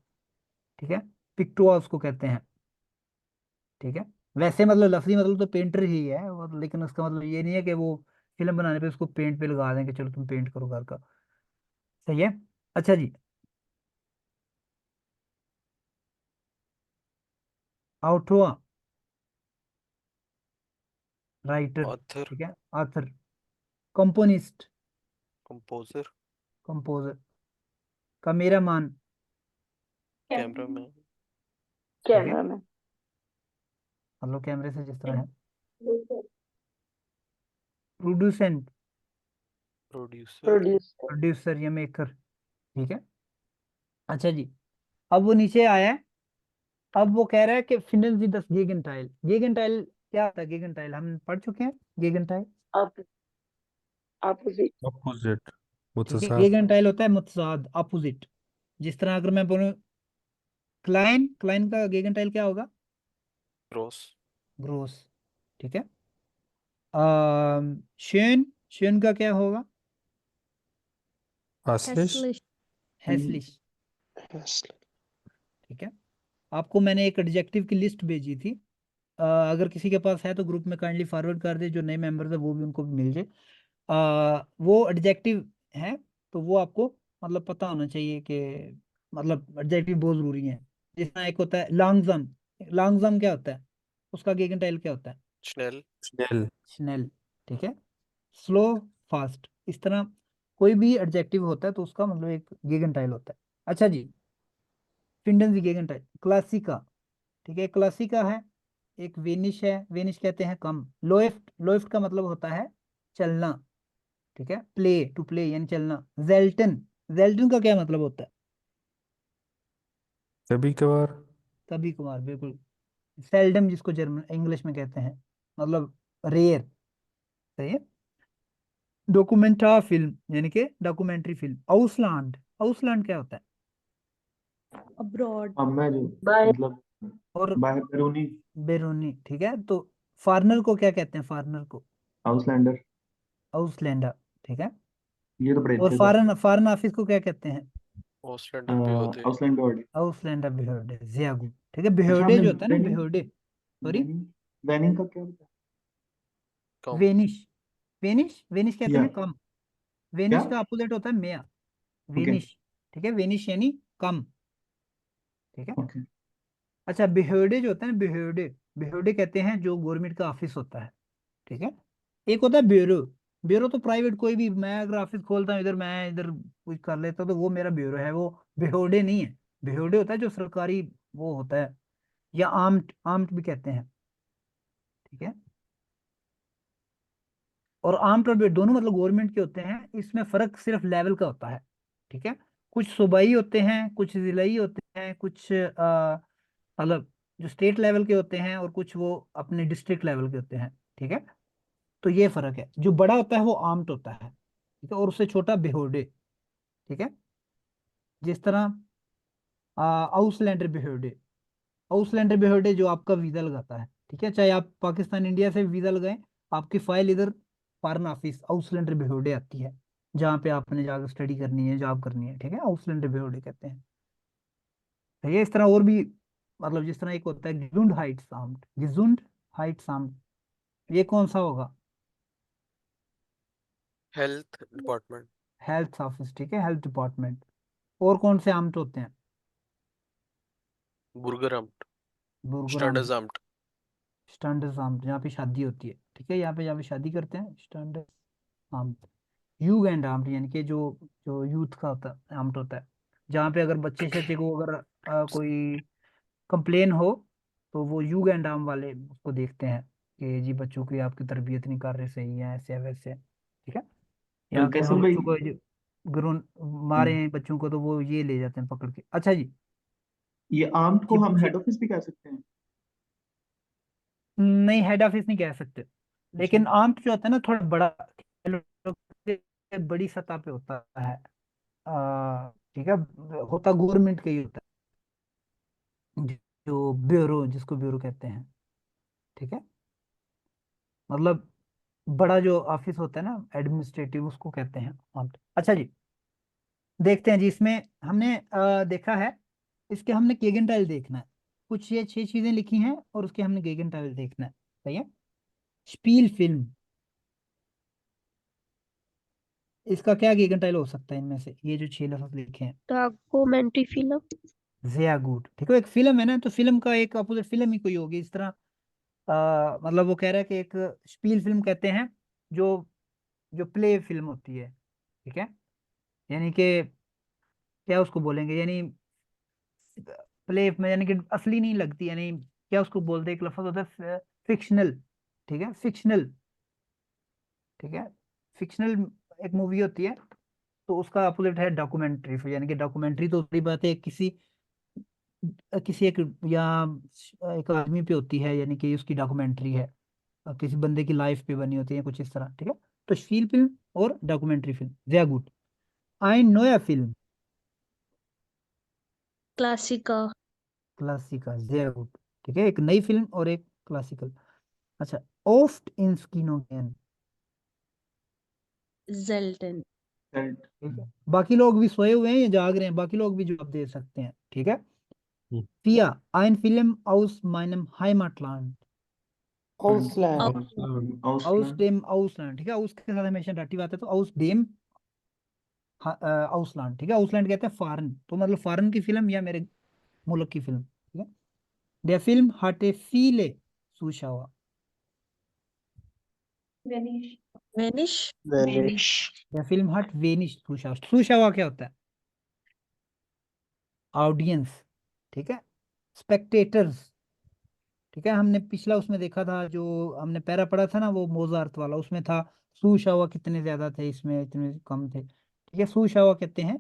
Speaker 1: ठीक है। पिक्टोआ उसको कहते हैं, ठीक है। वैसे मतलब लफ्जी मतलब तो पेंटर ही है लेकिन उसका मतलब ये नहीं है कि वो फिल्म बनाने पे उसको पेंट पे लगा देंगे चलो तुम पेंट करो घर का, सही है। अच्छा जी, आउटरो राइटर,
Speaker 3: ऑथर,
Speaker 1: ठीक है। आथर, कंपोनिस्ट,
Speaker 3: कंपोजर,
Speaker 1: कंपोजर, कैमरामैन,
Speaker 3: कैमरामैन,
Speaker 1: ठीक है,
Speaker 4: कैमरामैन,
Speaker 1: मतलब कैमरे से जिस तरह है। प्रोड्यूसेंट,
Speaker 3: प्रोड्यूसर,
Speaker 4: प्रोड्यूसर,
Speaker 1: प्रोड्यूसर या मेकर, ठीक है। अच्छा जी, अब वो नीचे आया है, अब वो कह रहा है कि फिनल दी दस गेगेंटाइल, गेगेंटाइल क्या होता है, गेगेंटाइल हम पढ़ चुके हैं, गेगेंटाइल,
Speaker 4: आप अपोजिट,
Speaker 3: ऑपोजिट,
Speaker 1: ठीक है।
Speaker 3: मुतसाद,
Speaker 1: गेगेंटाइल होता है मुतसाद, अपोजिट। जिस तरह अगर मैं बोलूं क्लाइन, क्लाइन का गेगेंटाइल क्या होगा,
Speaker 3: क्रॉस,
Speaker 1: ग्रोस, ठीक है। शेन, शेन का क्या होगा,
Speaker 3: आश्लेष,
Speaker 7: Hässlich.
Speaker 1: हैसलिश, ठीक है। आपको मैंने एक एडजेक्टिव की लिस्ट भेजी थी, अगर किसी के पास है तो ग्रुप में काइंडली फॉरवर्ड कर दे, जो नए मेंबर्स है वो भी उनको भी मिल जाए। वो एडजेक्टिव है, तो वो आपको मतलब पता होना चाहिए कि मतलब एडजेक्टिव बहुत जरूरी है। जिस तरह एक होता है लॉन्गजम, लॉन्गजम क्या होता है, उसका गेगेंटाइल क्या होता है,
Speaker 3: स्नेल, स्नेल,
Speaker 1: स्नेल, ठीक है। स्लो, फास्ट, इस तरह कोई भी एडजेक्टिव होता है तो उसका मतलब एक गेगेंटाइल होता है। अच्छा जी, फिंडेंस गेगेंटाइल, क्लासिका, ठीक है। क्लासिका है, एक वेनिश है, वेनिश कहते हैं कम। लोएफ्ट, लोएफ्ट का मतलब होता है चलना, ठीक है। प्ले, टू प्ले यानी चलना। जेल्टन, जेल्टन का क्या मतलब होता है,
Speaker 3: कभी कभार,
Speaker 1: कभी कभार, बिल्कुल। सेल्डम जिसको जर्मन इंग्लिश में कहते हैं, मतलब रेयर, सही है। डॉक्यूमेंटा फिल्म यानी कि डॉक्यूमेंट्री फिल्म। आउसलैंड, आउसलैंड क्या होता है,
Speaker 7: Abroad.
Speaker 2: अब मैं जो
Speaker 4: बाय,
Speaker 2: मतलब
Speaker 1: और
Speaker 2: बाहर बैरूनी,
Speaker 1: बेरोनी, ठीक है। तो फॉरनर को क्या कहते हैं, फॉरनर को
Speaker 2: आउसलैंडर,
Speaker 1: आउसलैंडर, ठीक है।
Speaker 2: ये तो बड़े
Speaker 1: और
Speaker 2: अच्छे थे।
Speaker 1: फॉरेन, फॉरेन ऑफिस को क्या कहते हैं,
Speaker 3: ऑस्लैंडर भी होते,
Speaker 2: आउसलैंड बर्ड।
Speaker 1: आउसलैंडर बिहर्डे, जियागू, ठीक है।
Speaker 2: अच्छा
Speaker 1: बिहर्डे
Speaker 2: आपने
Speaker 1: जो होता है ना,
Speaker 2: वेनिंग,
Speaker 1: बिहर्डे, सॉरी,
Speaker 2: वेनिंग, वेनिंग का क्या बताया?
Speaker 3: कम,
Speaker 1: वेनिश, वेनिश, वेनिश कहते
Speaker 2: या
Speaker 1: हैं कम।
Speaker 2: क्या?
Speaker 1: वेनिश का अपोजिट होता है मेया,
Speaker 2: ओके,
Speaker 1: वेनिश, ठीक है। वेनिश यानी कम, ठीक है।
Speaker 2: ओके।
Speaker 1: अच्छा, बिहेवियर्डे जो होता है ना, बिहेवियर्डे, बिहेवियर्डे कहते हैं जो गवर्नमेंट का ऑफिस होता है, ठीक है। एक होता है ब्यूरो, ब्यूरो तो प्राइवेट कोई भी, मैं अगर ऑफिस खोलता हूँ इधर, मैं इधर कुछ कर लेता हूँ तो वो मेरा ब्यूरो है, वो बिहेवियर्डे नहीं है। बिहेवियर्डे होता है जो सरकारी वो होता है, या आर्म्ड, आर्म्ड भी कहते हैं, ठीक है। और आर्म्ड और बेहूडे दोनों मतलब गवर्नमेंट के होते हैं। इसमें फर्क सिर्फ लेवल का होता है, ठीक है। कुछ सूबाई होते हैं, कुछ जिलाई होते हैं, कुछ मतलब जो स्टेट लेवल के होते हैं, और कुछ वो अपने डिस्ट्रिक्ट लेवल के होते हैं, ठीक है। तो ये फर्क है। जो बड़ा होता है वो आर्म्ड होता है, ठीक है, और उससे छोटा बेहूडे, ठीक है। जिस तरह आउसलैंडर बेहूडे, आउसलैंडर बेहूडे जो आपका वीजा लगाता है, ठीक है, चाहे आप पाकिस्तान इंडिया से वीजा लगाएं, आपकी फाइल इधर फॉरेन ऑफिस आउसलैंडर बेहूडे आती है, जहाँ पे आपने जाकर स्टडी करनी है, जॉब करनी है, ठीक है, आउसलैंडर बेहूडे कहते हैं। तो ये इस तरह और भी, मतलब जिस तरह एक होता है गिजुंड हाइट साउंड, गिजुंड हाइट साउंड, ये कौन सा होगा?
Speaker 9: Health department.
Speaker 1: हेल्थ ऑफिस, ठीक है, हेल्थ डिपार्टमेंट। और कौन से आमट होते हैं?
Speaker 9: बुर्गराम्ट।
Speaker 1: बुरगुराम,
Speaker 9: स्टैंडर्ड
Speaker 1: स्टैंडर्ड आमट, जहाँ पे शादी होती है, ठीक है, यहाँ पे शादी करते हैं, स्टैंडर्ड आमट। यूग एंड आमट यानी कि जो जो यूथ का होता है, आमट होता है, जहाँ पे अगर बच्चे शच्चे को अगर कोई कंप्लेन हो, तो वो यूग एंड आम वाले उसको देखते हैं कि जी बच्चों की आपकी तरबियत नहीं कर रहे सही है, ऐसे है वैसे है, ठीक है। या कोई
Speaker 2: कैसम भाई,
Speaker 1: बच्चों को गुरून मारे हैं बच्चों को, तो वो ये ले जाते हैं पकड़ के। अच्छा जी।
Speaker 2: ये आर्म्ड को
Speaker 1: जी
Speaker 2: हम
Speaker 1: पूछिए।
Speaker 2: हेड ऑफिस भी कह सकते हैं?
Speaker 1: नहीं, हेड ऑफिस नहीं कह सकते,
Speaker 2: अच्छा।
Speaker 1: लेकिन आर्म जो होता है ना थोड़ा बड़ा, बड़ी सतह पे होता है, ठीक है, होता गवर्नमेंट का ही होता है, जो ब्यूरो, जिसको ब्यूरो कहते हैं, ठीक है, मतलब बड़ा जो ऑफिस होता है ना एडमिनिस्ट्रेटिव, उसको कहते हैं आर्म। अच्छा जी, देखते हैं जी, इसमें हमने देखा है, इसके हमने गेगेंटाइल देखना है। कुछ ये 6 चीजें लिखी हैं और उसके हमने गेगेंटाइल देखना है, सही है। स्पील फिल्म, इसका क्या गेगेंटाइल हो सकता है इनमें से, ये जो 6 लफ्ज लिखे हैं?
Speaker 7: Documentary film.
Speaker 1: जिया गुड, ठीक है, एक फिल्म है ना, तो फिल्म का एक अपोजिट फिल्म ही कोई होगी इस तरह। मतलब वो कह रहा है कि एक स्पील फिल्म कहते हैं जो जो प्ले फिल्म होती है, ठीक है, यानी कि क्या उसको बोलेंगे, यानी प्ले में, यानी कि असली नहीं लगती, यानी क्या उसको बोलते हैं, एक लफ्ज होता है फिक्शनल, ठीक है, फिक्शनल, ठीक है, फिक्शनल एक मूवी होती है, तो उसका अपोजिट है डॉक्यूमेंट्री। यानी कि डॉक्यूमेंट्री तो सही बात है, किसी किसी एक या एक आदमी पे होती है, यानी कि उसकी डॉक्यूमेंट्री है, किसी बंदे की लाइफ पे बनी होती है कुछ इस तरह, ठीक है। तो स्टील फिल्म और documentary film, they are good. I know या फिल्म
Speaker 7: क्लासिका।
Speaker 1: क्लासिकल, दे आर गुड, ठीक है, एक नई फिल्म और एक क्लासिकल। अच्छा, ओफ्ट इन स्किनोगेन,
Speaker 7: जेल्टन।
Speaker 1: ठीक है, बाकी लोग भी सोए हुए हैं या जाग रहे हैं, बाकी लोग भी जवाब दे सकते हैं, ठीक है। पिया आइन फिल्म आउस माइनम हाइमाटलैंड,
Speaker 5: आउसलैंड।
Speaker 1: आउस
Speaker 2: आउसलैंड।
Speaker 1: डेम आउसलैंड, ठीक है, उसके साथ हमेशा डाटी बात है, तो आउस डेम आउसलैंड, ठीक है, आउसलैंड कहते हैं फॉरेन, तो मतलब फॉरेन की फिल्म या मेरे मुल्क की फिल्म, ठीक है। Der Film hatte viele Zuschauer.
Speaker 6: Vanish.
Speaker 7: Vanish.
Speaker 5: Vanish.
Speaker 1: Der Film hat wenig Zuschauer. Zuschauer क्या होता है? ऑडियंस, ठीक है, स्पेक्टेटर्स, ठीक है। हमने पिछला उसमें देखा था, जो हमने पैरा पढ़ा था ना, वो मोजार्ट वाला, उसमें था सुशावा कितने ज्यादा थे, इसमें इतने कम थे, ठीक है। सुशावा कहते हैं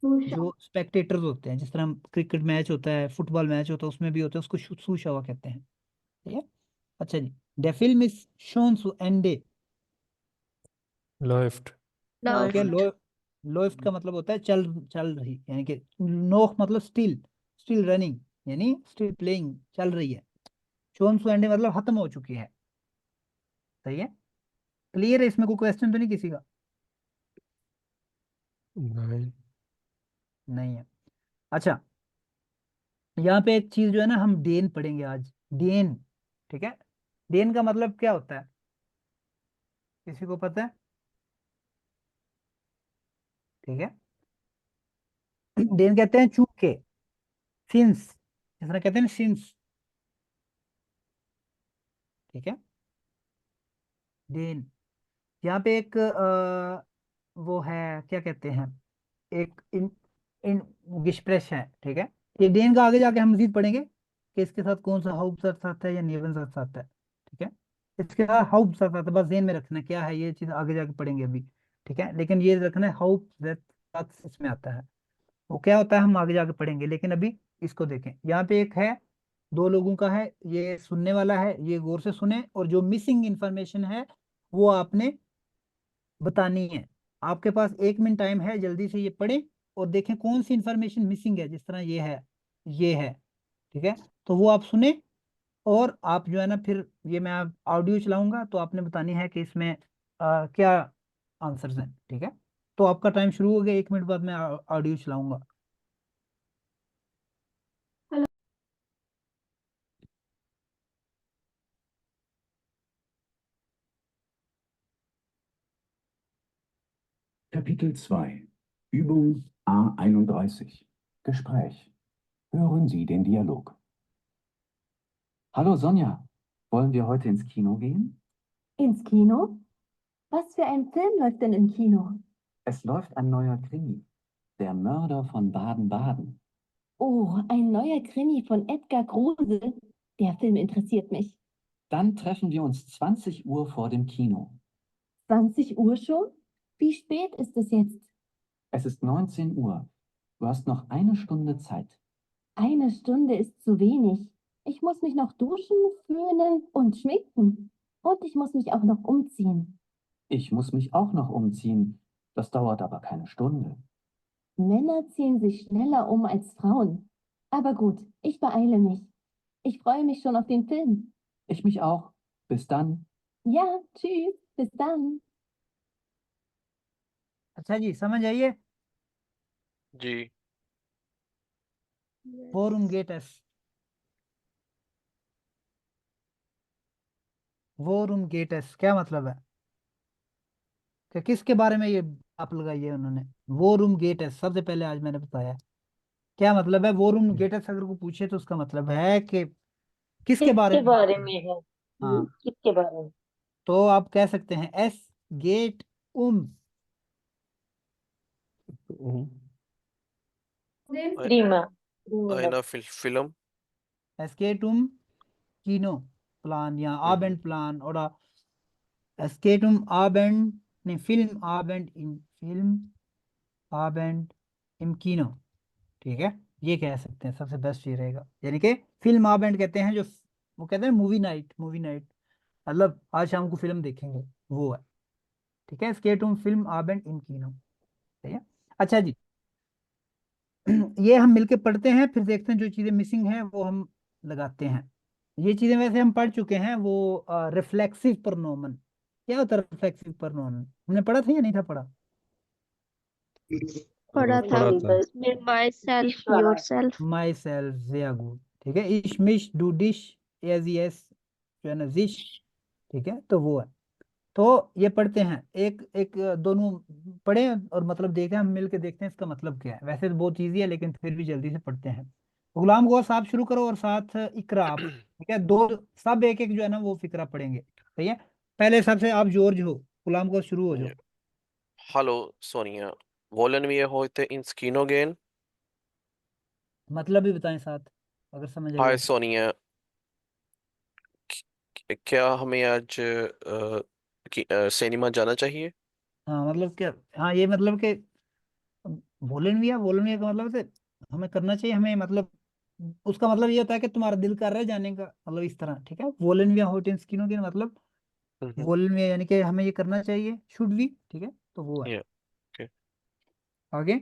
Speaker 1: जो स्पेक्टेटर्स होते हैं, जिस तरह क्रिकेट मैच होता है, फुटबॉल मैच होता है, उसमें भी होता है, उसको सुशावा कहते हैं, ठीक है। अच्छा जी, the film is shown to एंडे,
Speaker 3: Läuft.
Speaker 1: ठीक है।
Speaker 7: लॉफ्ट।
Speaker 1: लोफ्ट का मतलब होता है चल चल रही, यानी कि नोख मतलब स्टिल, स्टिल रनिंग, यानी स्टिल प्लेइंग, चल रही है। शोन सो एंडे मतलब खत्म हो चुकी है, सही है। क्लियर है, इसमें कोई क्वेश्चन तो नहीं किसी का?
Speaker 3: Nein.
Speaker 1: नहीं है। अच्छा, यहाँ पे एक चीज जो है ना, हम डेन पढ़ेंगे आज, डेन, ठीक है। डेन का मतलब क्या होता है, किसी को पता है? ठीक है, डेन कहते हैं चूके, सिंस, जिस तरह कहते हैं सिंस, ठीक है, डेन। यहाँ पे एक वो है, क्या कहते हैं, एक इन इन गिस्प्रेस है, ठीक है। ये डेन का आगे जाके हम मजीद पढ़ेंगे कि इसके साथ कौन सा हाउप साथ साथ है या नेवन साथ साथ है, ठीक है। इसके बाद हाउ आता है, बस ध्यान में रखना क्या है, ये चीज आगे जाके पढ़ेंगे अभी, ठीक है, लेकिन ये रखना है हाउ दैट इसमें आता है, वो क्या होता है हम आगे जाके पढ़ेंगे, लेकिन अभी इसको देखें। यहाँ पे एक है, दो लोगों का है, ये सुनने वाला है, ये गौर से सुने, और जो मिसिंग इंफॉर्मेशन है वो आपने बतानी है। आपके पास 1 मिनट टाइम है, जल्दी से ये पढ़ें और देखें कौन सी इंफॉर्मेशन मिसिंग है, जिस तरह ये है, ये है, ठीक है, तो वो आप सुने, और आप जो है ना फिर ये मैं ऑडियो चलाऊंगा तो आपने बतानी है कि इसमें क्या आंसर्स हैं, ठीक है। तो आपका टाइम शुरू हो गया, 1 मिनट बाद मैं ऑडियो चलाऊंगा।
Speaker 10: Kapitel 2. Übung A31. Gespräch. Hören Sie den Dialog. Hallo Sonja, wollen wir heute ins Kino gehen?
Speaker 11: Ins Kino? Was für ein Film läuft denn im Kino?
Speaker 10: Es läuft ein neuer Krimi. Der Mörder von Baden-Baden.
Speaker 11: Oh, ein neuer Krimi von Edgar Grusel. Der Film interessiert mich.
Speaker 10: Dann treffen wir uns 20 Uhr vor dem Kino.
Speaker 11: 20 Uhr schon? Wie spät ist es jetzt?
Speaker 10: Es ist 19 Uhr. Du hast noch eine Stunde Zeit.
Speaker 11: Eine Stunde ist zu wenig. Ich muss mich noch duschen, föhnen und schminken. Und ich muss mich auch noch umziehen.
Speaker 10: Ich muss mich auch noch umziehen. Das dauert aber keine Stunde.
Speaker 11: Männer ziehen sich schneller um als Frauen. Aber gut, ich beeile mich. Ich freue mich schon auf den Film.
Speaker 10: Ich mich auch. Bis dann.
Speaker 11: Ja, tschüss. Bis dann.
Speaker 1: अच्छा जी, समझ आइए।
Speaker 9: जी।
Speaker 1: वोरुम gates, वोरुम gates क्या मतलब है, कि किसके बारे में ये आप लगाई है उन्होंने, वोरुम गेटस, सबसे पहले आज मैंने बताया क्या मतलब है। वोरुम गेटस अगर को पूछे तो उसका मतलब है कि किसके बारे
Speaker 4: किसके
Speaker 1: में
Speaker 4: बारे
Speaker 1: है?
Speaker 4: में है?
Speaker 1: हाँ,
Speaker 4: किसके बारे में?
Speaker 1: तो आप कह सकते हैं एस गेट
Speaker 4: प्रीमा।
Speaker 9: Eine Film.
Speaker 1: Es geht Kinoplan या Abendplan oder es geht Abend, ne, Filmabend im Kino, ठीक है, ये कह सकते हैं, सबसे बेस्ट ये रहेगा, यानी कि फिल्म आबेंड कहते हैं जो वो कहते हैं मूवी नाइट, मतलब आज शाम को फिल्म देखेंगे, वो है, ठीक है, स्केटूम फिल्म आबेंड इन कीनो, ठीक है। अच्छा जी, ये हम मिलके पढ़ते हैं, फिर देखते हैं जो चीजें मिसिंग हैं वो हम लगाते हैं। ये चीजें वैसे हम पढ़ चुके हैं, वो रिफ्लेक्सिव प्रोनोमन, क्या होता है रिफ्लेक्सिव प्रोनोमन, हमने पढ़ा था या नहीं था पढ़ा?
Speaker 7: पढ़ा था
Speaker 3: पढ़ा था।
Speaker 7: इसमें my self, your self.
Speaker 1: My self, sehr gut, ठीक है, ich mich du dich er sie es जो है ना sich, ठीक है, तो वो है। तो ये पढ़ते हैं, एक एक दोनों पढ़े और मतलब देखते हैं, हम मिल के देखते हैं इसका मतलब क्या है। वैसे तो बहुत ईजी है लेकिन फिर भी जल्दी से पढ़ते हैं। गुलाम गौस आप शुरू करो और साथ इकरा आप, ठीक है, दो सब एक एक जो है ना वो फिक्रा पढ़ेंगे, सही है। पहले सबसे आप जॉर्ज हो, गुलाम गौस शुरू हो जाओ।
Speaker 9: Hallo Sonja, wollen wir heute ins Kino gehen?
Speaker 1: मतलब भी बताएं साथ, अगर समझ
Speaker 9: Hi
Speaker 1: आइए।
Speaker 9: Sonja, क्या हमें आज सिनेमा जाना चाहिए?
Speaker 1: हाँ मतलब क्या, हाँ ये मतलब कि वोलन का मतलब से हमें करना चाहिए, हमें मतलब उसका मतलब ये होता है कि तुम्हारा दिल कर रहा है जाने का, मतलब इस तरह, ठीक है। वोलन होटेंस किनो के मतलब वोलन यानी कि हमें ये करना चाहिए, शुड वी, ठीक है, तो वो है
Speaker 9: Yeah, okay.
Speaker 1: आगे।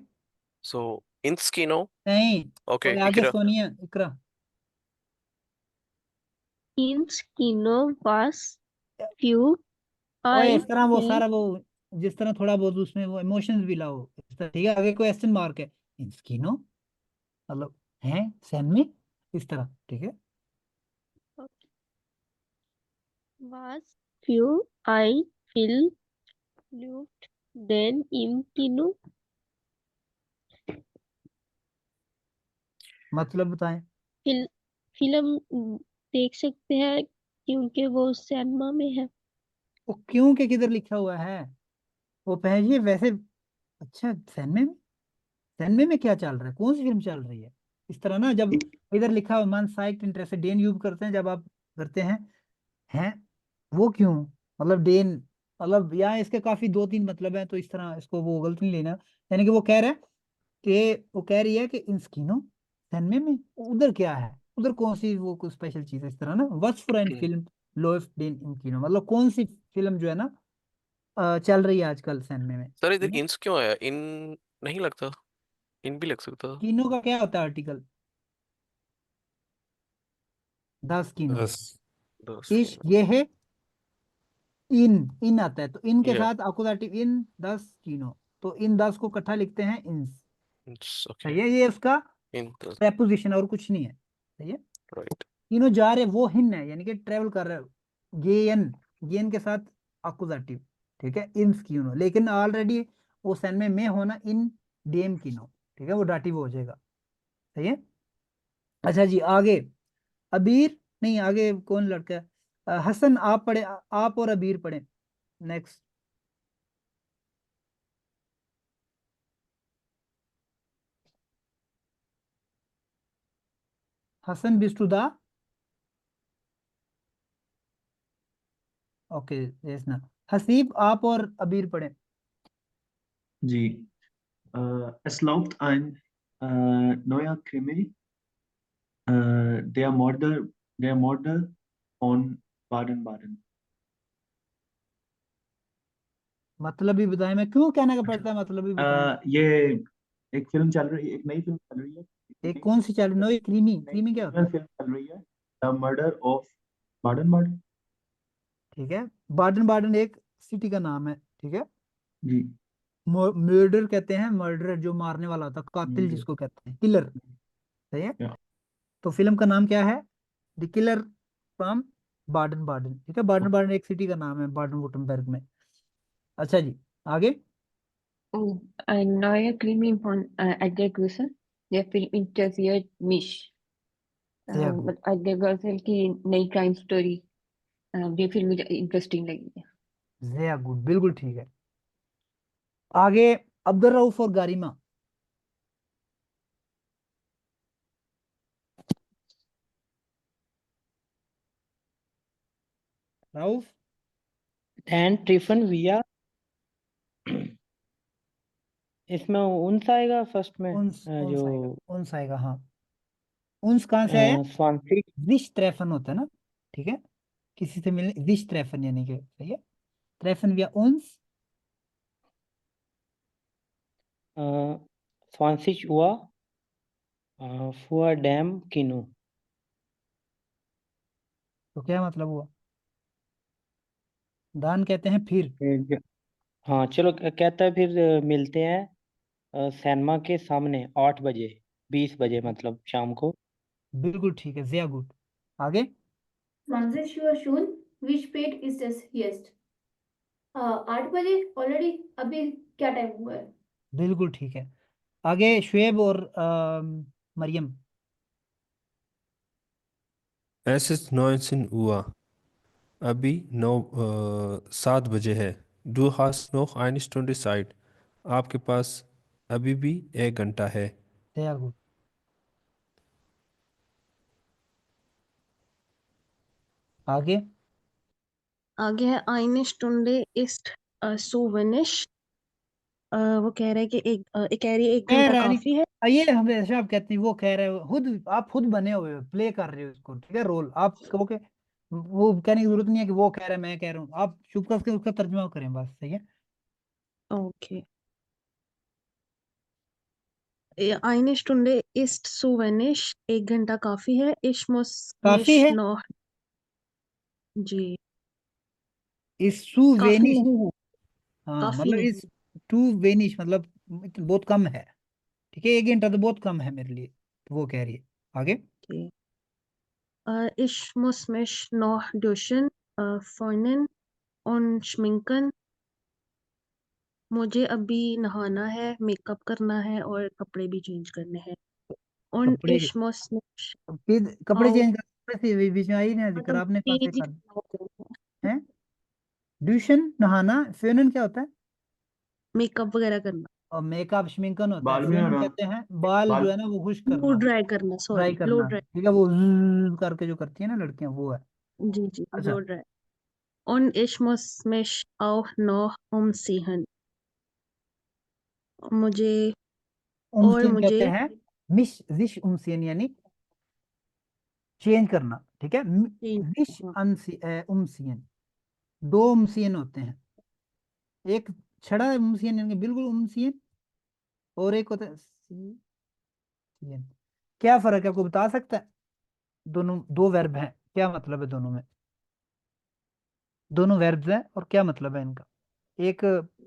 Speaker 9: So, ins Kino?
Speaker 1: नहीं,
Speaker 9: Okay,
Speaker 1: पहले आगे
Speaker 9: Ikra.
Speaker 1: Sonia Iqra.
Speaker 7: ins kino was few
Speaker 1: ओए
Speaker 7: I
Speaker 1: इस तरह वो
Speaker 7: feel
Speaker 1: सारा वो जिस तरह थोड़ा बहुत उसमें वो इमोशंस भी लाओ इस तरह, ठीक है। आगे क्वेश्चन मार्क है, किनो मतलब है सैन में, इस तरह, ठीक है।
Speaker 7: was few I feel loved then im kino।
Speaker 1: मतलब बताएं।
Speaker 7: फिल्म देख सकते हैं क्योंकि वो सिनेमा में है।
Speaker 1: वो क्यों के किधर लिखा हुआ है, वो पहले वैसे, अच्छा सैनमे में क्या चल रहा है, कौन सी फिल्म चल रही है, इस तरह ना। जब इधर लिखा हुआ मन साइक्ड इंटरेस्ट डेन यूज करते हैं, जब आप करते हैं वो क्यों, मतलब डेन, मतलब यहाँ इसके काफी दो तीन मतलब है, तो इस तरह इसको वो गलत नहीं लेना। यानी कि वो कह रहा है कि वो कह रही है कि इंस्किनो सैनमे में उधर क्या है, उधर कौन सी वो कुछ स्पेशल चीज है, इस तरह ना। वट्स फॉर एंड फिल्म लोएफ डेन इंकिनो, मतलब कौन सी फिल्म जो है ना चल रही है आजकल सैनमे में,
Speaker 9: सर
Speaker 1: ठीक
Speaker 9: इधर
Speaker 1: है।
Speaker 9: इंस क्यों आया? इन नहीं लगता? इन भी लग सकता था।
Speaker 1: किनो का क्या होता है आर्टिकल, 10 किनो।
Speaker 3: बस
Speaker 9: दस
Speaker 1: इश्क ये है, इन इन आता है, तो इन के
Speaker 9: या
Speaker 1: साथ अकुजाटिव इन 10 किनो, तो इन 10 को इकट्ठा लिखते हैं इंस।
Speaker 9: ओके।
Speaker 1: सही है, ये उसका
Speaker 9: इन दस।
Speaker 1: प्रेपोजिशन और कुछ नहीं है। सही है।
Speaker 9: राइट।
Speaker 1: तीनों जा रहे, वो हिन है यानी कि ट्रेवल कर रहे हो, गेन, गेन के साथ अकुजाटिव, ठीक है, इन किनो, लेकिन ऑलरेडी वो सन में होना इन डेम किनो, ठीक है, वो डाटिव हो जाएगा। सही है। अच्छा जी आगे, अबीर, नहीं आगे कौन लड़का है, हसन आप पढ़े, आप और अबीर पढ़े नेक्स्ट। हसन बिस्टुदा, ओके यस ना। हसीब आप और अबीर पढ़े।
Speaker 2: जी। Es läuft ein neuer Krimi, der Mörder von Baden-Baden।
Speaker 1: मतलब भी बताएं, मैं क्यों कहने का पड़ता है, मतलब भी बताएं।
Speaker 2: ये एक फिल्म चल रही है, एक नई फिल्म चल रही है,
Speaker 1: एक कौन सी चालू, नई क्रीमी,
Speaker 2: नई
Speaker 1: क्रीमी क्या होता
Speaker 2: क्रिमिनल
Speaker 1: है।
Speaker 2: फिल्म चल रही है, द मर्डर ऑफ बार्डन बार्डन।
Speaker 1: ठीक है, बार्डन बार्डन एक सिटी का नाम है, ठीक है।
Speaker 2: जी।
Speaker 1: मर्डर कहते हैं, मर्डर जो मारने वाला होता है, कातिल
Speaker 2: murder।
Speaker 1: जिसको कहते हैं, किलर। सही है।
Speaker 2: या।
Speaker 1: तो फिल्म का नाम क्या है, द किलर फ्रॉम बार्डन बार्डन, ठीक है। बार्डन बार्डन एक सिटी का नाम है बार्डन वुटनबर्ग में। अच्छा जी आगे।
Speaker 8: Oh, ein neuer Krimi von Ajay Ghosal. Der Film interessiert mich.
Speaker 1: Jaya good,
Speaker 8: Ajay Ghoshal की नई क्राइम स्टोरी, ये फिल्म मुझे इंटरेस्टिंग लगी है।
Speaker 1: जया गुड, बिल्कुल ठीक है। आगे, अब्दुल रऊफ और गारिमा। रऊफ,
Speaker 5: Dan Triffon Via, इसमें उनसा आएगा फर्स्ट में,
Speaker 1: उन्स आएगा,
Speaker 5: जो
Speaker 1: उन्स आएगा, हाँ। उन्स कहाँ से आया,
Speaker 5: स्वानसी।
Speaker 1: विश ट्रेफन होता है ना, ठीक है, किसी से मिलने, विश ट्रेफन यानी कि, सही है। ट्रेफन या उन्स,
Speaker 5: स्वानसिच हुआ, फुआ डैम किनो।
Speaker 1: तो क्या मतलब हुआ, दान कहते हैं फिर।
Speaker 5: हाँ चलो, कहता है फिर मिलते हैं सिनेमा के सामने 8 बजे, 20 बजे मतलब शाम को।
Speaker 1: बिल्कुल ठीक है, जया गुड। आगे,
Speaker 6: 20 Uhr schon, wie spät ist es jetzt? 8 बजे ऑलरेडी, अभी क्या टाइम हुआ है?
Speaker 1: बिल्कुल ठीक है। आगे शुएब और मरियम।
Speaker 3: Es ist 19 Uhr. अभी 7 बजे है। Du hast noch eine Stunde Zeit. आपके पास अभी भी 1 घंटा है।
Speaker 1: जया गुड। आगे,
Speaker 7: आगे है eine Stunde ist so wenig। वो कह रहा है कि कह रही है 1 घंटा
Speaker 1: रानी,
Speaker 7: काफी है।
Speaker 1: ये हमेशा आप कहते हैं, वो कह रहे हो खुद, आप खुद बने हुए हो, प्ले कर रहे हो इसको, ठीक है, रोल आप कहो कि, वो कहने की जरूरत नहीं है कि वो कह रहा है मैं कह रहा हूँ, आप चुप करके उसका तर्जुमा करें बस। सही है।
Speaker 7: Okay, eine Stunde ist so wenig। 1 घंटा काफी है। Ich muss
Speaker 1: काफी
Speaker 7: mich
Speaker 1: है,
Speaker 7: noch, जी,
Speaker 1: इस टू
Speaker 7: काफी
Speaker 1: वेनिश,
Speaker 7: नहीं है,
Speaker 1: हाँ
Speaker 7: काफी
Speaker 1: मतलब
Speaker 7: नहीं।
Speaker 1: इस टू वेनिश मतलब बहुत कम है, ठीक है, 1 घंटा तो बहुत कम है मेरे लिए, तो वो कह रही है। आगे,
Speaker 7: Okay. Ich muss mich noch duschen, föhnen und schminken। मुझे अभी नहाना है, मेकअप करना है और कपड़े भी चेंज करने हैं। Und
Speaker 1: कपड़े,
Speaker 7: ich muss mich
Speaker 1: फिर कपड़े
Speaker 7: auch
Speaker 1: चेंज कर, बीच में आई ना जिक्र, आपने कहाँ से कर है। ट्यूशन, नहाना, फेनन क्या होता है,
Speaker 7: मेकअप वगैरह करना,
Speaker 1: और मेकअप श्मिंकन होता है,
Speaker 2: बाल में
Speaker 1: फेनन
Speaker 2: आना।
Speaker 1: कहते हैं बाल जो
Speaker 2: बाल।
Speaker 1: है ना वो खुश
Speaker 7: ब्लो
Speaker 1: करना,
Speaker 7: ड्राई करना,
Speaker 1: ड्राई
Speaker 7: सॉरी, ब्लो
Speaker 1: करना,
Speaker 7: ड्राई।
Speaker 1: ठीक है, वो ज़्ज़ करके जो करती है ना लड़कियां, वो है।
Speaker 7: जी जी,
Speaker 1: अच्छा,
Speaker 7: blow dry. Und ich muss mich auch noch umziehen. मुझे और
Speaker 1: उमसीन कहते
Speaker 7: मुझे
Speaker 1: हैं मिश जिश उमसीन यानी चेंज करना, ठीक है। विश उमसीन, दो उमसीन होते हैं, एक छड़ा उमसीन यानी बिल्कुल उमसीन, और एक होता है सीन। क्या फर्क है, आपको बता सकता है? दोनों दो वर्ब हैं, क्या मतलब है दोनों में? दोनों वर्ब्स हैं और क्या मतलब है इनका? एक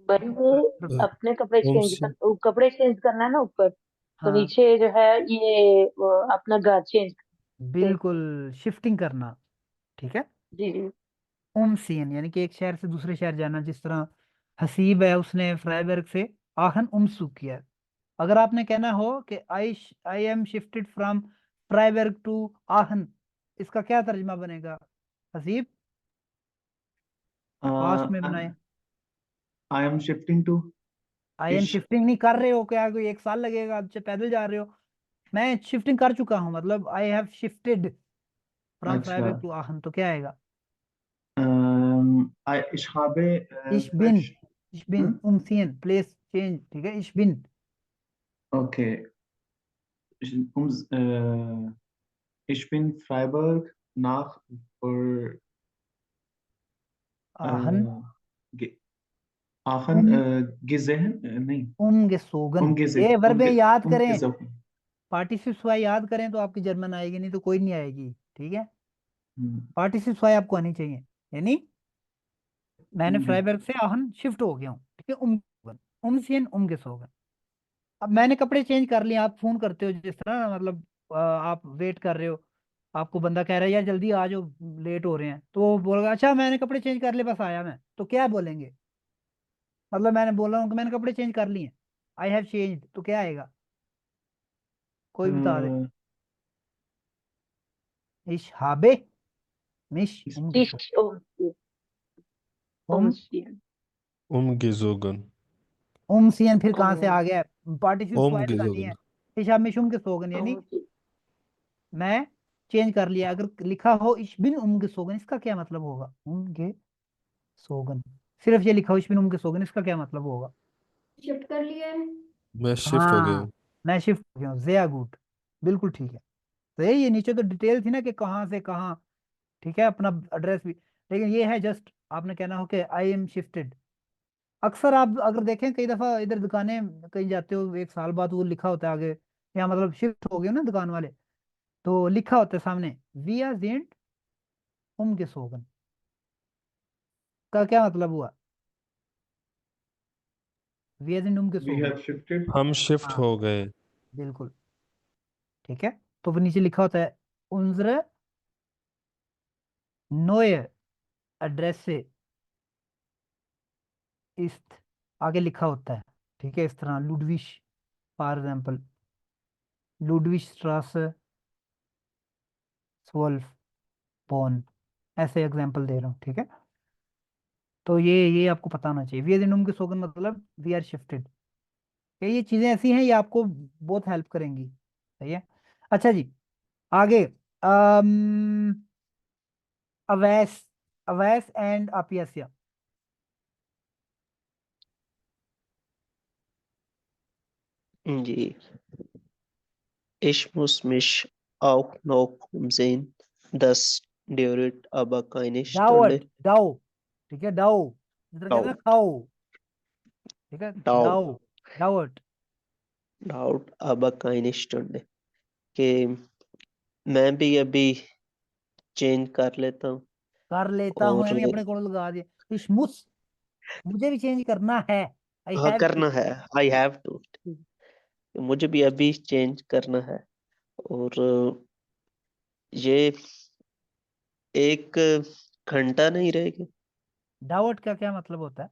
Speaker 4: भाई ये अपने कपड़े चेंज
Speaker 3: उमसीन
Speaker 4: कर, कपड़े चेंज करना है ना ऊपर, तो
Speaker 1: हाँ
Speaker 4: नीचे जो है ये अपना घर चेंज।
Speaker 1: बिल्कुल, शिफ्टिंग करना, ठीक है।
Speaker 4: जी जी।
Speaker 1: उमसीन यानी कि एक शहर से दूसरे शहर जाना, जिस तरह हसीब है उसने फ्राइबर्ग से आहन उमसूक किया है। अगर आपने कहना हो कि I am shifted from Freiburg to Aachen, इसका क्या तर्जमा बनेगा हसीब? पास्ट में बनाए।
Speaker 2: I am shifting to
Speaker 1: I am
Speaker 2: इश
Speaker 1: शिफ्टिंग नहीं कर रहे हो, क्या कोई एक साल लगेगा, अच्छा पैदल जा रहे हो? मैं शिफ्टिंग कर चुका हूँ, मतलब आई हैव शिफ्टेड फ्रॉम
Speaker 2: अच्छा
Speaker 1: फ्राइबर्ग टू आहन, तो क्या आएगा?
Speaker 2: ich habe
Speaker 1: इश बिन, इश बिन उमसीन प्लेस चेंज, ठीक है, इश बिन।
Speaker 2: okay ich, ich bin Freiburg nach
Speaker 1: आहन
Speaker 2: ge- Aachen gesehen नहीं
Speaker 1: umgezogen, ये
Speaker 2: umgezogen
Speaker 1: वर्बे याद करें,
Speaker 2: umgezogen
Speaker 1: पार्टिसिप्स वाई याद करें तो आपकी जर्मन आएगी, नहीं तो कोई नहीं आएगी, ठीक है।
Speaker 2: हम्म,
Speaker 1: पार्टिसिप्स वाई आपको आनी चाहिए, यानी मैंने
Speaker 2: umge
Speaker 1: फ्राइबर्ग से आहन शिफ्ट हो गया हूँ, ठीक है। उमगेसोगन, उमसीन उमगेसोगन। अब मैंने कपड़े चेंज कर लिए, आप फोन करते हो जिस तरह ना, मतलब आप वेट कर रहे हो, आपको बंदा कह रहा है यार जल्दी आ जाओ लेट हो रहे हैं, तो वो बोलेगा अच्छा मैंने कपड़े चेंज कर लिए बस आया मैं, तो क्या बोलेंगे? मतलब मैंने बोला हूँ कि मैंने कपड़े चेंज कर लिए, आई हैव चेंज, तो क्या आएगा? कोई बता दे। इश हाबे मिश
Speaker 4: डिश
Speaker 1: उम
Speaker 3: umgezogen
Speaker 1: उमसीन फिर कहाँ से आ गया? पार्टिसिपल फाइल लगानी है।
Speaker 3: umgezogen
Speaker 1: इशाम में शुम के सोगन, यानी मैं चेंज कर लिया। अगर लिखा हो इशबिन उम के सोगन, इसका क्या मतलब होगा? उम के सोगन, सिर्फ ये लिखा हो इशबिन उम के सोगन, इसका क्या मतलब होगा?
Speaker 6: शिफ्ट कर लिया है।
Speaker 3: मैं शिफ्ट हो गया
Speaker 1: हाँ
Speaker 3: हूँ
Speaker 1: मैं शिफ्ट हो गया हूँ, ज़ेया गुड, बिल्कुल ठीक है। तो ये नीचे तो डिटेल थी ना कि कहाँ से कहाँ, ठीक है, अपना एड्रेस भी, लेकिन ये है जस्ट आपने कहना हो कि आई एम शिफ्टेड। अक्सर आप अगर देखें कई दफा इधर दुकानें कहीं जाते हो, एक साल बाद वो लिखा होता है आगे, या मतलब शिफ्ट हो गए ना दुकान वाले, तो लिखा होता है सामने वी आर जेंट उम के सोगन, का क्या मतलब हुआ? वी आर जेंट उम के
Speaker 2: we
Speaker 1: सोगन,
Speaker 2: have shifted
Speaker 3: हम शिफ्ट
Speaker 1: हाँ
Speaker 3: हो गए
Speaker 1: बिल्कुल ठीक है। तो फिर नीचे लिखा होता है उनजरे नोए एड्रेस से इस, आगे लिखा होता है, ठीक है, इस तरह लुडविश, फॉर एग्जाम्पल लुडविश स्ट्रास 12 बॉन, ऐसे एग्जाम्पल दे रहा हूँ, ठीक है। तो ये आपको पता होना चाहिए, वी आर इन के सोगन मतलब वी आर शिफ्टेड। ये चीजें ऐसी हैं, ये आपको बहुत हेल्प करेंगी, सही है। अच्छा जी, आगे अवैस, अवैस एंड अपियसिया।
Speaker 12: जी Ich muss mich auch noch umsehen. Das dauert aber keine
Speaker 1: doubt
Speaker 12: Stunde.
Speaker 1: डाउ, ठीक है, डाउ इधर कहते हैं
Speaker 12: Dauert,
Speaker 1: खाओ, ठीक है,
Speaker 12: dauert,
Speaker 1: डाउ doubt.
Speaker 12: dauert aber keine Stunde. कि मैं भी अभी चेंज कर लेता हूँ
Speaker 1: कर लेता हूँ
Speaker 12: और
Speaker 1: यानी अपने को लगा दिए, इशमुस, मुझे भी चेंज करना है, आई
Speaker 12: हाँ
Speaker 1: हैव टू।
Speaker 12: करना है आई हैव टू मुझे भी अभी चेंज करना है और ये एक घंटा नहीं रहेगी
Speaker 1: डाउट का क्या मतलब होता है?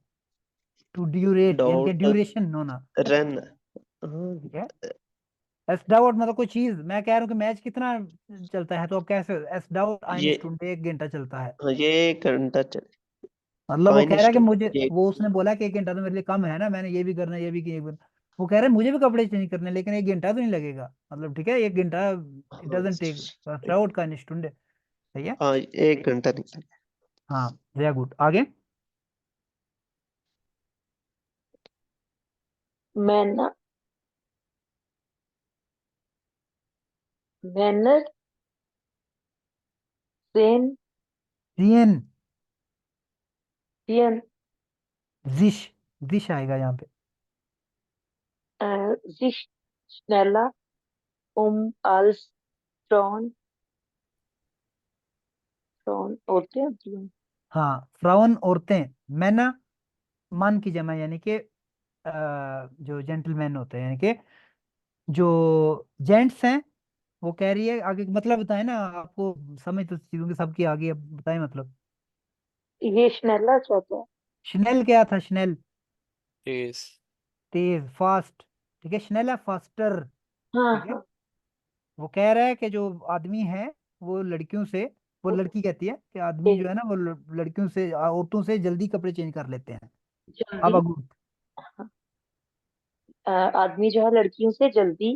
Speaker 1: टू ड्यूरेट यानी कि
Speaker 12: डाउट
Speaker 1: ड्यूरेशन होना,
Speaker 12: रन
Speaker 1: ठीक है। एस डाउट मतलब कोई चीज, मैं कह रहा हूँ कि मैच कितना चलता है, तो आप कैसे एस डाउट आइन
Speaker 12: ये
Speaker 1: स्टूडेंट 1 घंटा चलता है,
Speaker 12: हाँ, ये एक घंटा चले
Speaker 1: मतलब वो कह रहा है कि
Speaker 12: स्टूडेंट
Speaker 1: मुझे,
Speaker 12: ये
Speaker 1: वो उसने बोला कि 1 घंटा तो मेरे लिए कम है ना, मैंने ये भी करना है ये भी किया, वो कह रहा है मुझे भी कपड़े चेंज करने हैं, लेकिन 1 घंटा तो नहीं लगेगा, मतलब ठीक है 1 घंटा इट
Speaker 12: हाँ
Speaker 1: डजंट टेक डाउट का स्टूडेंट, सही है।
Speaker 12: हाँ, एक घंटा नहीं
Speaker 1: हाँ वेरी गुड, आगे।
Speaker 4: मैना मैनर सेन
Speaker 1: रियन,
Speaker 4: रियन
Speaker 1: जिश, जिश आएगा यहाँ पे।
Speaker 4: sich schneller als Frauen औरतें होती हैं।
Speaker 1: हाँ फ्राउन औरतें, मैना मान की जमा, यानी कि जो जेंटलमैन होते हैं, यानी कि जो जेंट्स हैं। वो कह रही है आगे मतलब बताए ना आपको, समझ तो चीजों की सबकी आगे, अब बताए मतलब।
Speaker 4: ये schneller क्या होता है?
Speaker 1: स्नेल क्या था, स्नेल
Speaker 9: तेज।
Speaker 1: तेज, फास्ट। ठीक है, स्नेल है फास्टर।
Speaker 4: हाँ
Speaker 1: ठीक है,
Speaker 4: हाँ
Speaker 1: वो कह रहा है कि जो आदमी है वो लड़कियों से, वो लड़की कहती है कि आदमी जो है ना वो लड़कियों से, औरतों से जल्दी कपड़े चेंज कर लेते हैं। अब
Speaker 4: जल्दी
Speaker 1: अगू,
Speaker 4: आदमी जो है लड़कियों से जल्दी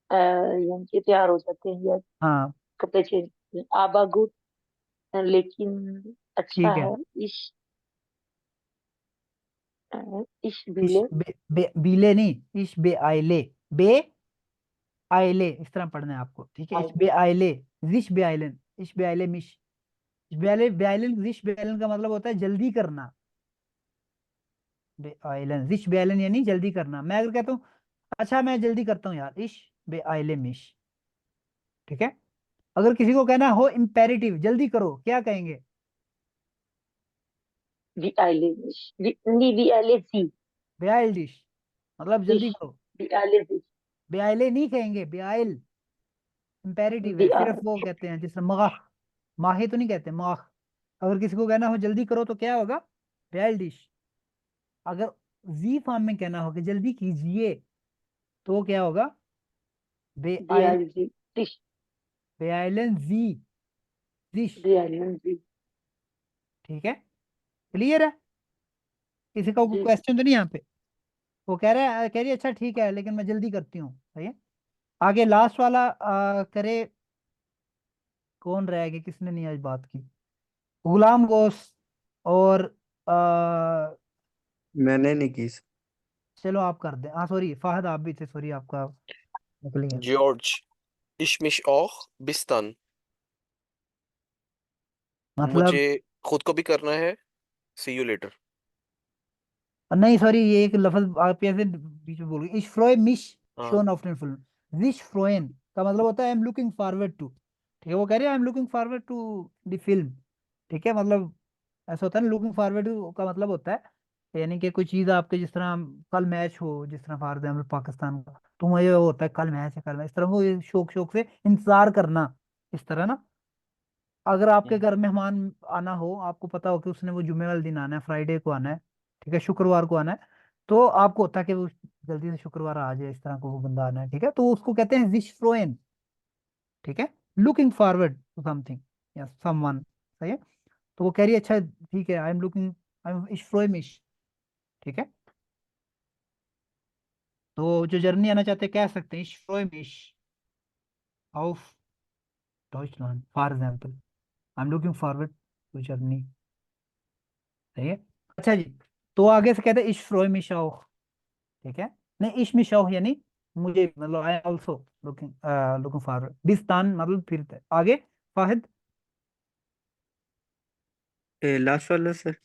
Speaker 4: यानी कि तैयार हो जाते हैं या
Speaker 1: हाँ
Speaker 4: कपड़े चेंज करते हैं। आबागुट लेकिन अच्छा
Speaker 1: ठीक है।
Speaker 4: है। इश इश
Speaker 1: इश
Speaker 4: बिले
Speaker 1: बीले नहीं, इश बे आइले, बे आइले इस तरह पढ़ना है आपको। ठीक है, इश बे आइले, जिश बे आइलन, इश बे आइले मिश, इश बे आइले बे आइलन, जिश बे आइलन का मतलब होता है जल्दी करना। बे आइलन, जिश बे आइलन यानी जल्दी करना। मैं अगर कहता हूँ अच्छा मैं जल्दी करता हूँ यार, इश बे आइले मिश। ठीक है, अगर किसी को कहना हो इम्पेरेटिव, जल्दी करो, क्या कहेंगे?
Speaker 4: वी आइले नी वी आइले जी
Speaker 1: बेआइल डिश, मतलब
Speaker 4: डिश
Speaker 1: जल्दी करो।
Speaker 4: वी आइले जी
Speaker 1: बेआइले नहीं कहेंगे, बेआइल इम्पेरेटिव
Speaker 4: वी
Speaker 1: है, सिर्फ वो
Speaker 4: आइले
Speaker 1: कहते हैं जिस माह, माहे तो नहीं कहते, माह। अगर किसी को कहना हो जल्दी करो तो क्या होगा? बेआइल डिश। अगर जी फॉर्म में कहना हो कि जल्दी कीजिए, तो वो क्या होगा?
Speaker 4: वी
Speaker 1: बेआइल,
Speaker 4: आइले जी डिश
Speaker 1: बेआइलन जी डिश।
Speaker 4: वी आइले जी
Speaker 1: ठीक है, क्लियर है? किसी का
Speaker 4: जी
Speaker 1: क्वेश्चन तो नहीं यहाँ पे? वो कह रहा है, कह रही है अच्छा ठीक है लेकिन मैं जल्दी करती हूँ, सही है। आगे लास्ट वाला करे, कौन रहेगा, किसने नहीं आज बात की? गुलाम गोश और आ,
Speaker 13: मैंने नहीं की।
Speaker 1: चलो आप कर दें, हाँ सॉरी फाहद आप भी थे, सॉरी आपका निकल गया।
Speaker 9: George, ich mich auch. Bis dann.
Speaker 1: मतलब
Speaker 9: मुझे खुद को भी करना है। See you later.
Speaker 1: नहीं सॉरी, ये एक लफ्ज आप ऐसे बीच में बोल गए, इश फ्रोए मिश
Speaker 9: हाँ।
Speaker 1: शोन ऑफ फिल्म, विश फ्रोएन का मतलब होता है I am looking forward to. ठीक है, वो कह रहे हैं I am looking forward to the film. ठीक है, मतलब ऐसा होता है ना, लुकिंग फॉरवर्ड टू का मतलब होता है यानी कि कोई चीज आपके, जिस तरह कल मैच हो, जिस तरह फॉर एग्जाम्पल पाकिस्तान का, तो मुझे वो होता है कल मैच है, कल मैच, इस तरह वो ये शौक शौक से इंतजार करना, इस तरह ना। अगर आपके घर मेहमान आना हो, आपको पता हो कि उसने वो जुमे वाले दिन आना है, फ्राइडे को आना है, ठीक है, शुक्रवार को आना है, तो आपको होता है कि वो जल्दी से शुक्रवार आ जाए, इस तरह को वो बंदा आना है। ठीक है, तो उसको कहते हैं विश फ्रोएन। ठीक है, लुकिंग फॉरवर्ड टू समथिंग या समवन, सही है। तो वो कह रही है अच्छा ठीक है, I am looking, I am इश फ्रोएमिश। ठीक है, तो जो जर्मनी आना चाहते हैं कह सकते हैं इश फ्रोएमिश ऑफ डॉइचलैंड for example, I am looking forward to Germany. सही है, अच्छा जी। तो आगे से कहते हैं इश फ्रोएमिश, ठीक है, नहीं इश्मी शौक यानी मुझे, मतलब I also looking, looking forward, Bistan मतलब फिर आगे। फाहिद,
Speaker 13: लास्ट वाला सर।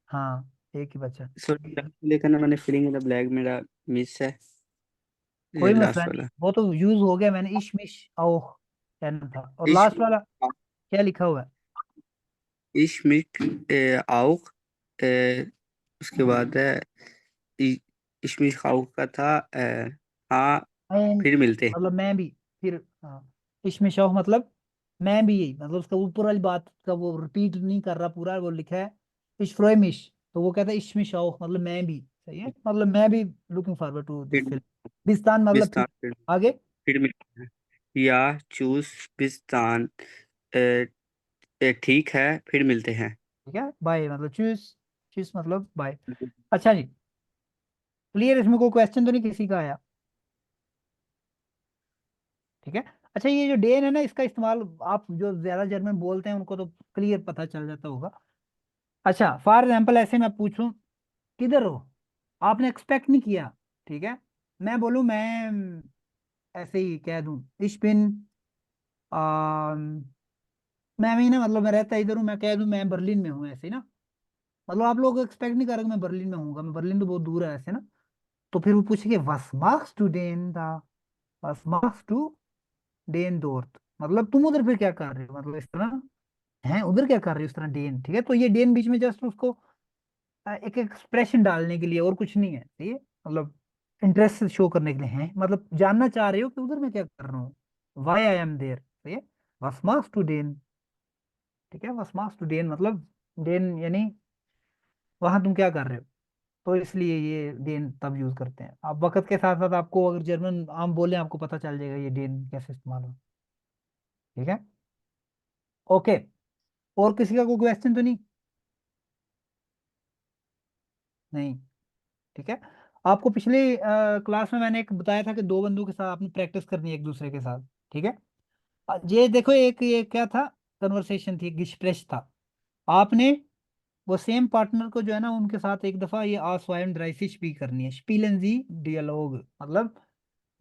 Speaker 1: हाँ एक ही बचा।
Speaker 13: सॉरी लेकिन ना मैंने फीलिंग द ब्लैक मेरा मिस है। ये
Speaker 1: कोई मसला
Speaker 13: लास्ट
Speaker 1: नहीं,
Speaker 13: वाला।
Speaker 1: वो तो यूज हो गया, मैंने इशमिश औ कहना था। और
Speaker 13: इश
Speaker 1: लास्ट वाला क्या लिखा हुआ है?
Speaker 13: इश मिक आउक। उसके बाद है इ- इशमिश खाउक का था हाँ
Speaker 1: एंड
Speaker 13: फिर मिलते हैं।
Speaker 1: मतलब मैं भी, फिर हाँ, इशमिश औ मतलब मैं भी, यही मतलब उसका ऊपर वाली बात का वो रिपीट नहीं कर रहा पूरा, वो लिखा है इशफ्रोमिश, तो वो कहता है इशमिश औ मतलब मैं भी, सही है, मतलब मैं भी लुकिंग फॉरवर्ड टू दिस
Speaker 13: फिर
Speaker 1: फिल्म। बिस्तान मतलब फिर,
Speaker 13: बिस्तान
Speaker 1: आगे।
Speaker 13: फिर मिलते हैं। या चूज बिस्तान ठीक है फिर मिलते हैं।
Speaker 1: ठीक है, बाय मतलब चूज, चूज मतलब बाय। अच्छा जी, क्लियर, इसमें कोई क्वेश्चन तो नहीं किसी का आया? ठीक है, अच्छा ये जो डेन है ना, इसका इस्तेमाल आप जो ज्यादा जर्मन बोलते हैं उनको तो क्लियर पता चल जाता होगा, अच्छा फॉर एग्जाम्पल ऐसे मैं पूछूं किधर हो, आपने एक्सपेक्ट नहीं किया, ठीक है, मैं बोलूं मैं ऐसे ही कह दूं इश बिन, मैं भी ना मतलब मैं रहता इधर हूँ, मैं कह दूं मैं बर्लिन में हूँ, ऐसे ही ना, मतलब आप लोग एक्सपेक्ट नहीं कर रहे कि मैं बर्लिन में हूँ, मैं बर्लिन तो बहुत दूर है ऐसे ना, तो फिर वो पूछेंगे वस मार्क्स टू डेन दा, वस मार्क्स टू डेन दोर्ट, मतलब तुम उधर फिर क्या कर रहे हो, मतलब इस तरह हैं उधर क्या कर रहे हो, इस तरह डेन, ठीक है, तो ये डेन बीच में जस्ट उसको एक एक्सप्रेशन डालने के लिए और कुछ नहीं है, ठीक है, मतलब इंटरेस्ट शो करने के लिए है, मतलब जानना चाह रहे हो कि उधर मैं क्या कर रहा हूँ, वाई आई एम देयर, ठीक है, वस मार्क्स टू डेन, ठीक है, वस मार्क्स टू डेन मतलब डेन यानी वहां तुम क्या कर रहे हो, तो इसलिए ये डेन तब यूज करते हैं। आप वक्त के साथ साथ आपको अगर जर्मन आम बोले आपको पता चल जाएगा ये डेन कैसे इस्तेमाल हो, ठीक है, ओके, और किसी का कोई क्वेश्चन तो नहीं, नहीं, ठीक है, आपको पिछले क्लास में मैंने एक बताया था कि दो बंदों के साथ आपने प्रैक्टिस करनी है एक दूसरे के साथ, ठीक है, ये देखो एक ये क्या था, कन्वर्सेशन थी, गिस्प्रेश था, आपने वो सेम पार्टनर को जो है ना उनके साथ एक दफा ये आस्वाइम ड्राइसिश भी करनी है, स्पीलन जी डियलॉग, मतलब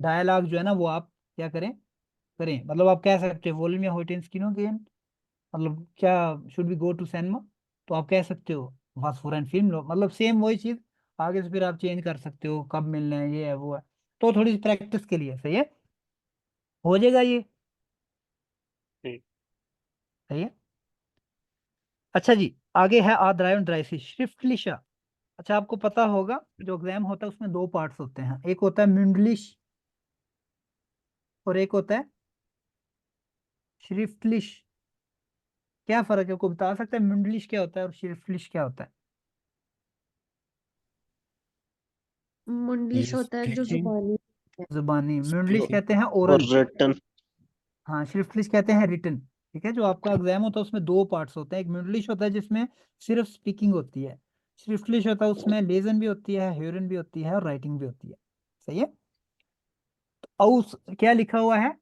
Speaker 1: डायलॉग जो है ना वो आप क्या करें, करें, मतलब आप कह सकते हो वॉल्यूम या होटेंस किनो गेन, मतलब क्या should be go to cinema, तो आप कह सकते हो वास फॉर एन फिल्म, मतलब सेम वही चीज, आगे से फिर आप चेंज कर सकते हो कब मिलना है, ये है वो है, तो थोड़ी प्रैक्टिस के लिए सही है, हो जाएगा ये, सही है। अच्छा जी, आगे है आद्रायन ड्राइसिस श्रिफ्टलिशा, अच्छा आपको पता होगा जो एग्जाम होता है उसमें दो पार्ट्स होते हैं, एक होता है म्यूंडलिश और एक होता है श्रिफ्टलिश, क्या फर्क है, कोई बता सकता है म्यूंडलिश क्या होता है और श्रिफ्टलिश क्या होता है?
Speaker 7: मुंडलिश
Speaker 3: ये
Speaker 7: होता है जो
Speaker 3: स्पीकिंग,
Speaker 7: जुबानी है।
Speaker 1: जुबानी, म्यूंडलिश
Speaker 3: स्पीकिंग
Speaker 1: कहते हैं
Speaker 12: और
Speaker 1: ओरल,
Speaker 12: रिटर्न।
Speaker 1: हाँ श्रिफ्टलिश कहते हैं रिटन, ठीक है, जो आपका एग्जाम होता है उसमें दो पार्ट्स होते हैं, एक म्यूंडलिश होता है जिसमें सिर्फ स्पीकिंग होती है, श्रिफ्टलिश होता है उसमें लेजन भी होती है, हेरन भी होती है और राइटिंग भी होती है, सही है, औस क्या लिखा हुआ है,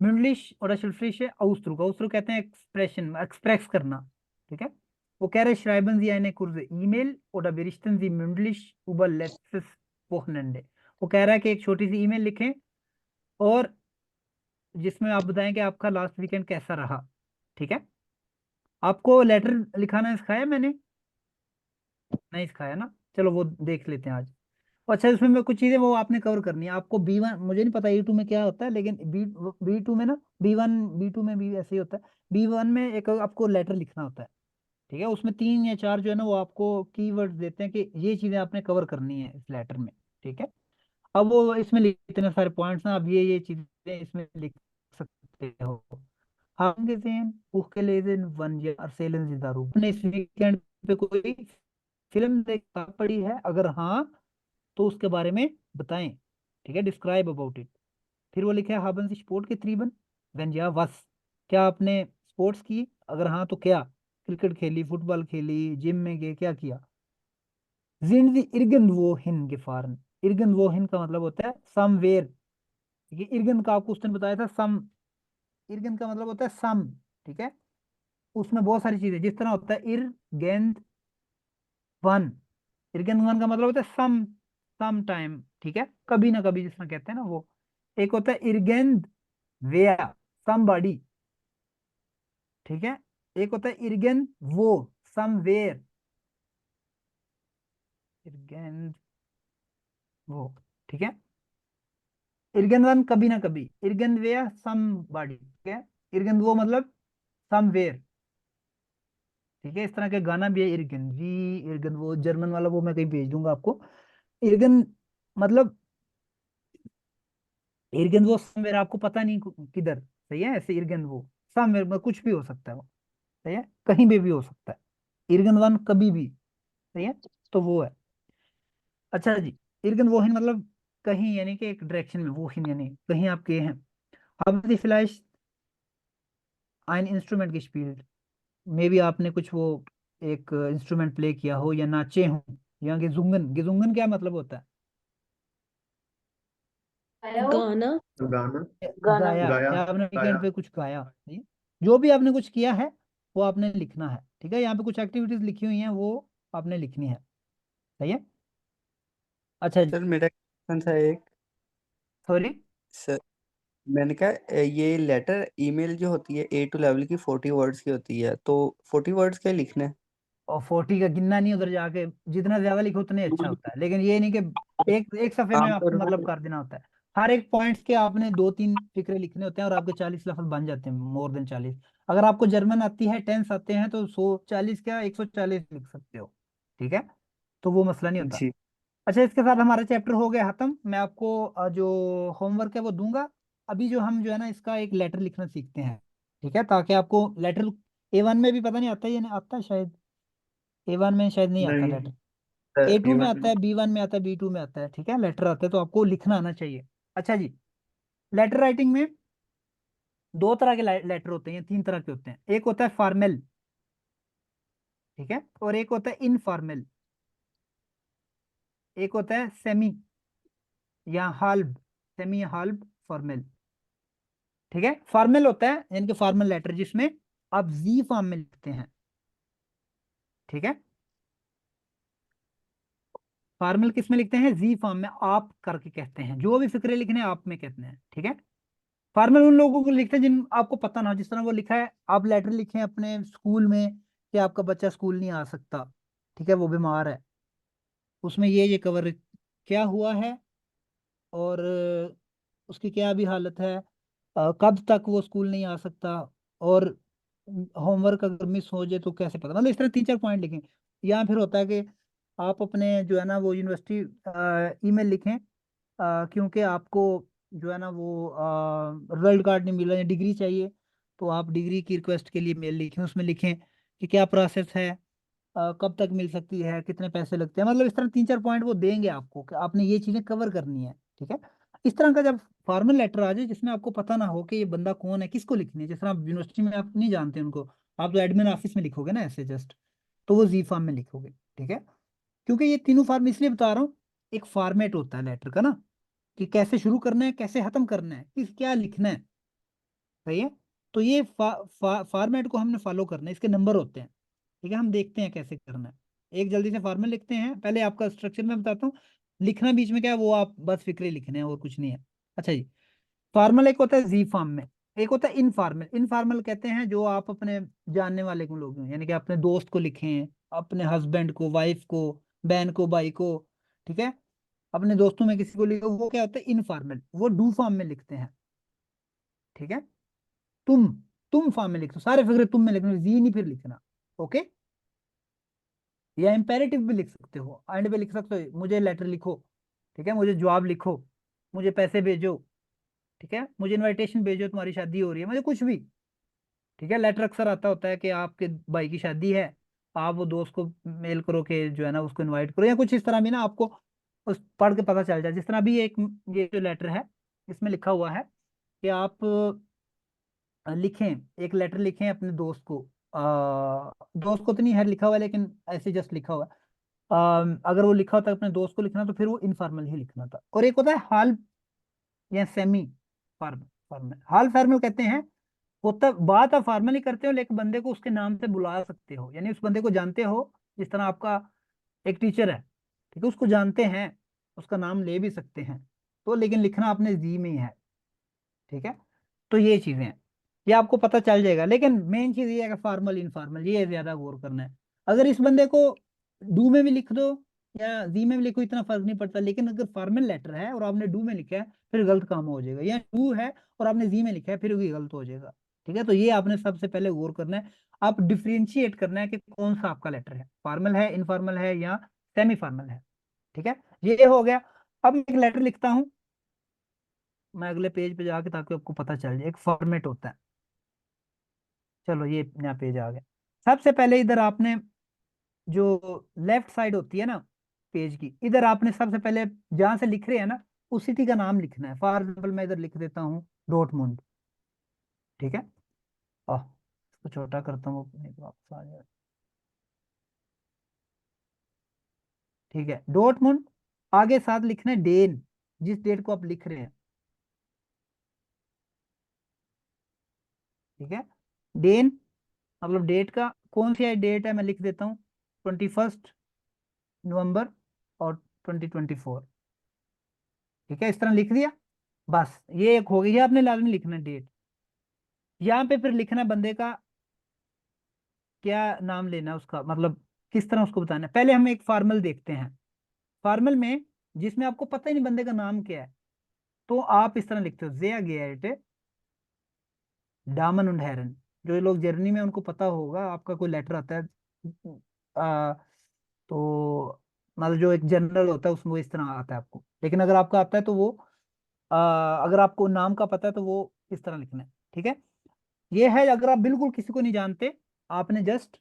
Speaker 1: म्यूंडलिश और श्रिफ्टलिश है औसद्रुक, औसद्रुक कहते हैं एक्सप्रेशन, एक्सप्रेस करना, ठीक है, वो कह रहे schreiben Sie eine kurze E-Mail oder berichten Sie mündlich über letztes Wochenende, वो कह रहा है कि एक छोटी सी ईमेल लिखें और जिसमें आप बताएं कि आपका लास्ट वीकेंड कैसा रहा, ठीक है, आपको लेटर लिखाना सिखाया मैंने, नहीं सिखाया ना, चलो वो देख लेते हैं आज, अच्छा इसमें मैं कुछ चीजें वो आपने कवर करनी है, आपको B1 मुझे नहीं पता E2 में क्या होता है, लेकिन B2 में ना B1 B2 में भी ऐसे ही होता है, B1 में एक आपको लेटर लिखना होता है, ठीक है, उसमें 3 या 4 जो है ना वो आपको कीवर्ड्स देते हैं कि ये चीजें आपने कवर करनी है इस लेटर में, ठीक है, अब वो इसमें इतने सारे पॉइंट्स ना, अब ये चीजें इसमें लिख सकते हो, haben gesehen, Buch gelesen, wann ja erzählen Sie darüber, ने इस वीकेंड पे कोई फिल्म देख पड़ी है, अगर हाँ तो उसके बारे में बताएं, ठीक है, डिस्क्राइब अबाउट इट, फिर वो लिखा है haben Sie Sport getrieben, wenn ja was, क्या आपने स्पोर्ट्स की, अगर हाँ तो क्या, क्रिकेट खेली, फुटबॉल खेली, जिम में गए, क्या किया, sind Sie irgendwo hingefahren, irgendwo hin का मतलब होता है somewhere, ठीक है, इर्गन का आपको उस दिन बताया था सम, इर्गन का मतलब होता है सम, ठीक है, उसमें बहुत सारी चीजें, जिस तरह होता है इर गेंद वन, इर्गन वन का मतलब होता है सम टाइम, ठीक है, कभी ना कभी जिस तरह कहते हैं ना वो, एक होता है इर्गेंद वेया समबॉडी, ठीक है, एक होता है इर्गेन वो समवेयर, इर्गेन वो, ठीक है, इर्गन वन कभी ना कभी, इर्गन वेया समबॉडी, ठीक है, इर्गन वो मतलब समवेयर, ठीक है, इस तरह का गाना भी है इर्गन वी, इर्गन वो जर्मन वाला वो मैं कहीं भेज दूंगा आपको, इर्गन मतलब इर्गन वो समवेयर आपको पता नहीं किधर, सही है, ऐसे इर्गन वो समवेयर में कुछ भी हो सकता है वो, सही है, कहीं भी हो सकता है, इर्गन वन कभी भी, सही है, तो वो है, अच्छा जी, इर्गन वोहिन मतलब कहीं यानी कि एक डायरेक्शन में, वोहिन यानी कहीं आप गए हैं, अब vielleicht ein Instrument gespielt, may be आपने कुछ वो एक इंस्ट्रूमेंट प्ले किया हो या नाचे हो, या गेजुंगन, गेजुंगन क्या मतलब होता है,
Speaker 6: आया हो।
Speaker 7: गाना।
Speaker 2: गाना।
Speaker 4: गाना।
Speaker 1: गाया,
Speaker 2: गाया।
Speaker 1: क्या आपने
Speaker 2: गाया।
Speaker 1: वीकेंड पे कुछ गाया, नहीं? जो भी आपने कुछ किया है वो आपने लिखना है, ठीक है, यहाँ पे कुछ एक्टिविटीज लिखी हुई हैं, वो आपने लिखनी है। सही है। अच्छा जी,
Speaker 13: सर मेरा क्वेश्चन था एक।
Speaker 1: सॉरी।
Speaker 13: सर मैंने कहा ये लेटर ईमेल जो होती है A2 लेवल की 40 वर्ड्स की होती है, तो 40 वर्ड्स क्या लिखना है?
Speaker 1: और 40 का गिनना नहीं, उधर जाके जितना ज्यादा लिखो उतना ही अच्छा होता है, लेकिन ये नहीं कि एक एक सफे में आपको
Speaker 13: आमतौर
Speaker 1: मतलब
Speaker 13: पर
Speaker 1: कर देना होता है। हर एक पॉइंट्स के आपने 2-3 फिक्रे लिखने होते हैं और आपके 40 लफ्ज बन जाते हैं, मोर देन 40। अगर आपको जर्मन आती है, टेंस आते हैं, तो 140 क्या 140 लिख सकते हो। ठीक है, तो वो मसला नहीं होता।
Speaker 13: जी।
Speaker 1: अच्छा, इसके साथ हमारा चैप्टर हो गया खत्म। मैं आपको जो होमवर्क है वो दूंगा। अभी जो हम जो है ना इसका एक लेटर लिखना सीखते हैं। ठीक है, ताकि आपको लेटर A1 में भी पता नहीं आता है, ये नहीं आता है शायद। A1 में शायद नहीं आता
Speaker 13: नहीं
Speaker 1: लेटर।
Speaker 13: सर,
Speaker 1: A2 में
Speaker 13: A1
Speaker 1: आता है, B1 में आता है, B2 में आता है। ठीक है, लेटर आता है तो आपको लिखना आना चाहिए। अच्छा जी, लेटर राइटिंग में दो तरह के लेटर होते हैं, 3 तरह के होते हैं। एक होता है फॉर्मल, ठीक है, और एक होता है इनफॉर्मल, एक होता है सेमी या हाल्ब, सेमी या हाल्ब फॉर्मल। ठीक है, फॉर्मल होता है यानी कि फॉर्मल लेटर जिसमें आप जी फॉर्म में लिखते हैं। ठीक है, फॉर्मल किस में लिखते हैं? जी फॉर्म में, आप करके कहते हैं, जो भी फिक्रे लिखने हैं आप में कहते हैं। ठीक है, फॉर्मल उन लोगों को लिखते हैं जिन आपको पता ना हो, जिस तरह वो लिखा है, आप लेटर लिखे अपने स्कूल में कि आपका बच्चा स्कूल नहीं आ सकता, ठीक है, वो बीमार है, उसमें ये कवर क्या हुआ है, और उसकी क्या भी हालत है, कब तक वो स्कूल नहीं आ सकता, और होमवर्क अगर मिस हो जाए तो कैसे पता, मतलब इस तरह 3-4 पॉइंट लिखें। या फिर होता है कि आप अपने जो है ना वो यूनिवर्सिटी ईमेल लिखें, क्योंकि आपको जो है ना वो रिजल्ट कार्ड नहीं मिला या डिग्री चाहिए, तो आप डिग्री की रिक्वेस्ट के लिए मेल लिखें, उसमें लिखें कि क्या प्रोसेस है, कब तक मिल सकती है, कितने पैसे लगते हैं, मतलब इस तरह 3-4 पॉइंट वो देंगे आपको कि आपने ये चीजें कवर करनी है। ठीक है, इस तरह का जब फॉर्मल लेटर आ जाए जिसमें आपको पता ना हो कि ये बंदा कौन है, किसको लिखनी है, जिस तरह आप यूनिवर्सिटी में आप नहीं जानते उनको, आप तो एडमिन ऑफिस में लिखोगे ना ऐसे जस्ट, तो वो जी फॉर्म में लिखोगे। ठीक है, क्योंकि ये तीनों फॉर्म इसलिए बता रहा हूँ, एक फॉर्मेट होता है लेटर का ना, कि कैसे शुरू करना है, कैसे खत्म करना है, किस क्या लिखना है। सही है, तो ये फॉर्मेट को हमने फॉलो करना है, इसके नंबर होते हैं। ठीक है, हम देखते हैं कैसे करना है। एक जल्दी से फॉर्मूला लिखते हैं, पहले आपका स्ट्रक्चर मैं बताता हूँ, लिखना बीच में क्या है वो आप बस फिक्रे लिखने हैं और कुछ नहीं है। अच्छा जी, फॉर्मल एक होता है जी फॉर्म में, एक होता है इनफॉर्मल। इनफॉर्मल कहते हैं जो आप अपने जानने वाले को लोग हैं, यानी कि अपने दोस्त को लिखें, अपने हस्बैंड को, वाइफ को, बहन को, भाई को। ठीक है, अपने दोस्तों में किसी को लिखे, वो क्या होता है इनफॉर्मल, वो डू फॉर्म में लिखते हैं। ठीक है, तुम तुम फॉर्म में लिखते हो, सारे फिक्रे तुम में लिखना, जी नहीं फिर लिखना। ओके, या इम्पेरेटिव भी लिख सकते हो, एंड पे लिख सकते हो मुझे लेटर लिखो, ठीक है, मुझे जवाब लिखो, मुझे पैसे भेजो, ठीक है, मुझे इनविटेशन भेजो, तुम्हारी शादी हो रही है, मुझे कुछ भी। ठीक है, लेटर अक्सर आता होता है कि आपके भाई की शादी है, आप वो दोस्त को मेल करो कि जो है ना उसको इनवाइट करो, या कुछ इस तरह भी ना आपको उस पढ़ के पता चल जाए। जिस तरह भी एक ये जो लेटर है इसमें लिखा हुआ है कि आप लिखें, एक लेटर लिखें अपने दोस्त को, दोस्त को तो नहीं है लिखा हुआ है, लेकिन ऐसे जस्ट लिखा हुआ है। अगर वो लिखा होता है अपने दोस्त को लिखना, तो फिर वो इनफॉर्मल ही लिखना था। और एक होता है हाल या सेमी फॉर्मल। फॉर्मल, हाल फॉर्मल कहते हैं, होता बात आप फॉर्मली करते हो लेकिन बंदे को उसके नाम से बुला सकते हो, यानी उस बंदे को जानते हो, जिस तरह आपका एक टीचर है, ठीक है, उसको जानते हैं, उसका नाम ले भी सकते हैं, तो लेकिन लिखना अपने जी में ही है। ठीक है, तो ये चीजें हैं, ये आपको पता चल जाएगा, लेकिन मेन चीज ये है कि फॉर्मल इनफॉर्मल ये ज्यादा गौर करना है। अगर इस बंदे को डू में भी लिख दो या जी में भी लिखो, इतना फर्क नहीं पड़ता, लेकिन अगर फॉर्मल लेटर है और आपने डू में लिखा है फिर गलत काम हो जाएगा, या डू है और आपने जी में लिखा है फिर भी गलत हो जाएगा। ठीक है, तो ये आपने सबसे पहले गौर करना है, आप डिफ्रेंशिएट करना है कि कौन सा आपका लेटर है, फॉर्मल है, इनफॉर्मल है, या सेमी फॉर्मल है। ठीक है, ये हो गया। अब मैं एक लेटर लिखता हूँ, मैं अगले पेज पे जाके, ताकि आपको पता चल जाए, एक फॉर्मेट होता है। चलो ये नया पेज आ गया। सबसे पहले इधर आपने जो लेफ्ट साइड होती है ना पेज की, इधर आपने सबसे पहले जहां से लिख रहे हैं ना उस सिटी का नाम लिखना है। फॉर एग्जाम्पल मैं इधर लिख देता हूँ डॉर्टमुंड। ठीक है, इसको छोटा करता हूँ, नहीं तो वापस आ जाए। ठीक है, डॉर्टमुंड, आगे साथ लिखना है डेन, जिस डेट को आप लिख रहे हैं। ठीक है, डेन मतलब डेट का कौन सी डेट है मैं लिख देता हूँ, 21 नवंबर और 2024। ठीक है, इस तरह लिख दिया। बस ये एक हो गई, ये आपने लाजमी लिखना डेट। यहाँ पे फिर लिखना बंदे का क्या नाम लेना है, उसका मतलब किस तरह उसको बताना है। पहले हम एक फॉर्मल देखते हैं। फॉर्मल में जिसमें आपको पता ही नहीं बंदे का नाम क्या है, तो आप इस तरह लिखते हो ज़ेया गेर्टे डामन उंड हेरन। जो लोग जर्मनी में उनको पता होगा, आपका कोई लेटर आता है तो मतलब जो एक जनरल होता है उसमें वो इस तरह आता है आपको। लेकिन अगर आपका आता है तो वो अगर आपको नाम का पता है तो वो इस तरह लिखना है। ठीक है, ये है अगर आप बिल्कुल किसी को नहीं जानते, आपने जस्ट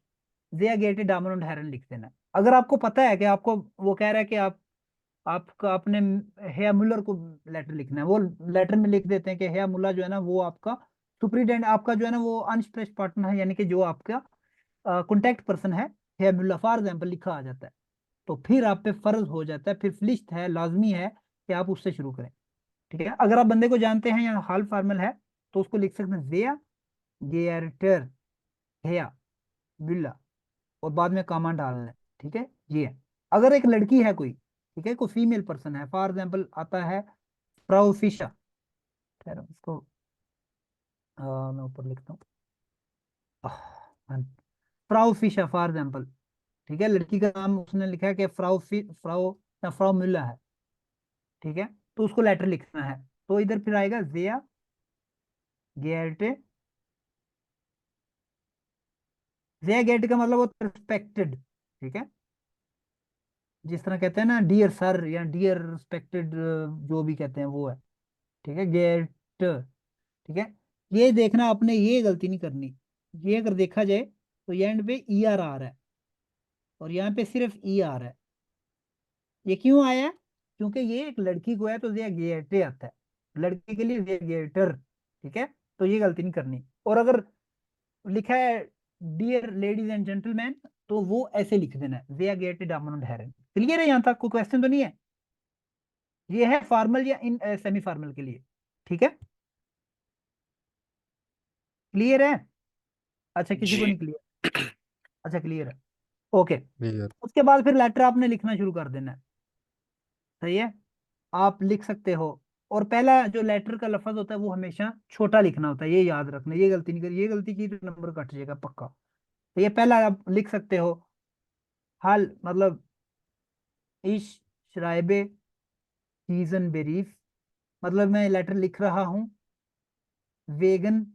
Speaker 1: ज़ेया गेर्टे डामन उंड हेरन लिख देना है। अगर आपको पता है कि आपको वो कह रहा है कि आपका अपने हेया मुल्लर को लेटर लिखना है, वो लेटर में लिख देते हैं कि हेया मुल्ला जो है ना वो आपका सुप्रीटेंडेंट, आपका जो है ना वो अनस्ट्रेच पार्टनर है, यानी कि जो आपका कॉन्टेक्ट पर्सन है हेया मुल्ला फॉर एग्जाम्पल लिखा आ जाता है। तो फिर आप पे फर्ज हो जाता है, फिर फ्लिश्त है, लाजमी है कि आप उससे शुरू करें। ठीक है, अगर आप बंदे को जानते हैं या हाल फॉर्मल है तो उसको लिख सकते हैं ज़ेया गेर्टर हेया मुल्ला, और बाद में कामा डालना है। ठीक है, ये है। अगर एक लड़की है कोई, ठीक है, कोई फीमेल पर्सन है, फॉर एग्जाम्पल आता है फ्राउ फिशा, खैर उसको मैं ऊपर लिखता हूँ फ्राउ फिशा फॉर एग्जाम्पल। ठीक है, लड़की का नाम उसने लिखा है कि फ्राउ या फ्राउ मिला है। ठीक है, तो उसको लेटर लिखना है, तो इधर फिर आएगा ज़ेया गेर्टे। ज़ेया गेर्टे का मतलब वो रिस्पेक्टेड। ठीक है, जिस तरह कहते हैं ना डियर सर या डियर रिस्पेक्टेड, जो भी कहते हैं वो है। ठीक है, गेट। ठीक है, ये देखना आपने, ये गलती नहीं करनी। ये अगर देखा जाए तो ये एंड पे ई आर आ रहा है और यहाँ पे सिर्फ ई आ रहा है। ये क्यों आया है? क्योंकि ये एक लड़की को है तो ये गेटे आता है, लड़की के लिए ये गेटर। ठीक है, तो ये गलती नहीं करनी। और अगर लिखा है डियर लेडीज एंड जेंटलमैन, तो वो ऐसे लिख देना है वे गेट डायमंड हेरन। क्लियर है? यहाँ तक कोई क्वेश्चन तो नहीं है? ये है फॉर्मल या इन सेमी फॉर्मल के लिए। ठीक है, क्लियर है? अच्छा, किसी को
Speaker 9: जी
Speaker 1: नहीं क्लियर? अच्छा, क्लियर है, ओके।
Speaker 3: क्लियर।
Speaker 1: उसके बाद फिर लेटर आपने लिखना शुरू कर देना है। सही है, आप लिख सकते हो। और पहला जो लेटर का लफ्ज होता है वो हमेशा छोटा लिखना होता है, ये याद रखना, ये गलती नहीं करी, ये गलती की तो नंबर कट जाएगा पक्का। तो ये पहला आप लिख सकते हो, हाल मतलब इश श्राइबे सीजन बेरीफ, मतलब मैं लेटर लिख रहा हूँ वेगन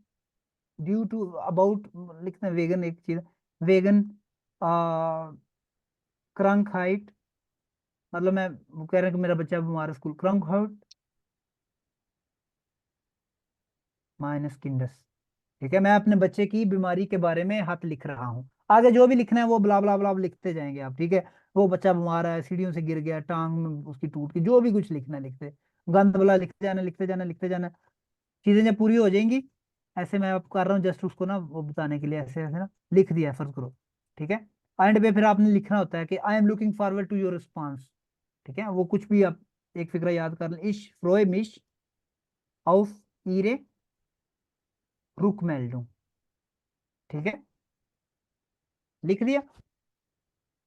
Speaker 1: ड्यू टू अबाउट, लिखना है वेगन एक चीज, वेगन क्रंकहाइट, मतलब मैं वो कह रहे हैं कि मेरा बच्चा बीमार है, स्कूल क्रंकहाइट माइनस किंडस। ठीक है, मैं अपने बच्चे की बीमारी के बारे में हाथ लिख रहा हूँ। आगे जो भी लिखना है वो ब्ला ब्ला ब्ला लिखते जाएंगे आप। ठीक है, वो बच्चा बीमार है, सीढ़ियों से गिर गया, टांग उसकी टूट गई, जो भी कुछ लिखना है लिखते, गंद वाला लिखते जाना लिखते जाना लिखते जाना। चीजें जब पूरी हो जाएंगी, ऐसे मैं आपको कर रहा हूँ जस्ट उसको ना वो बताने के लिए, ऐसे ऐसे ना लिख दिया फर्ज करो। ठीक है, एंड पे फिर आपने लिखना होता है कि I am looking forward to your response. ठीक है, वो कुछ भी आप एक फिक्रा याद कर लें, इश फ्रोए मिश auf ihre Rückmeldung। ठीक है, लिख दिया।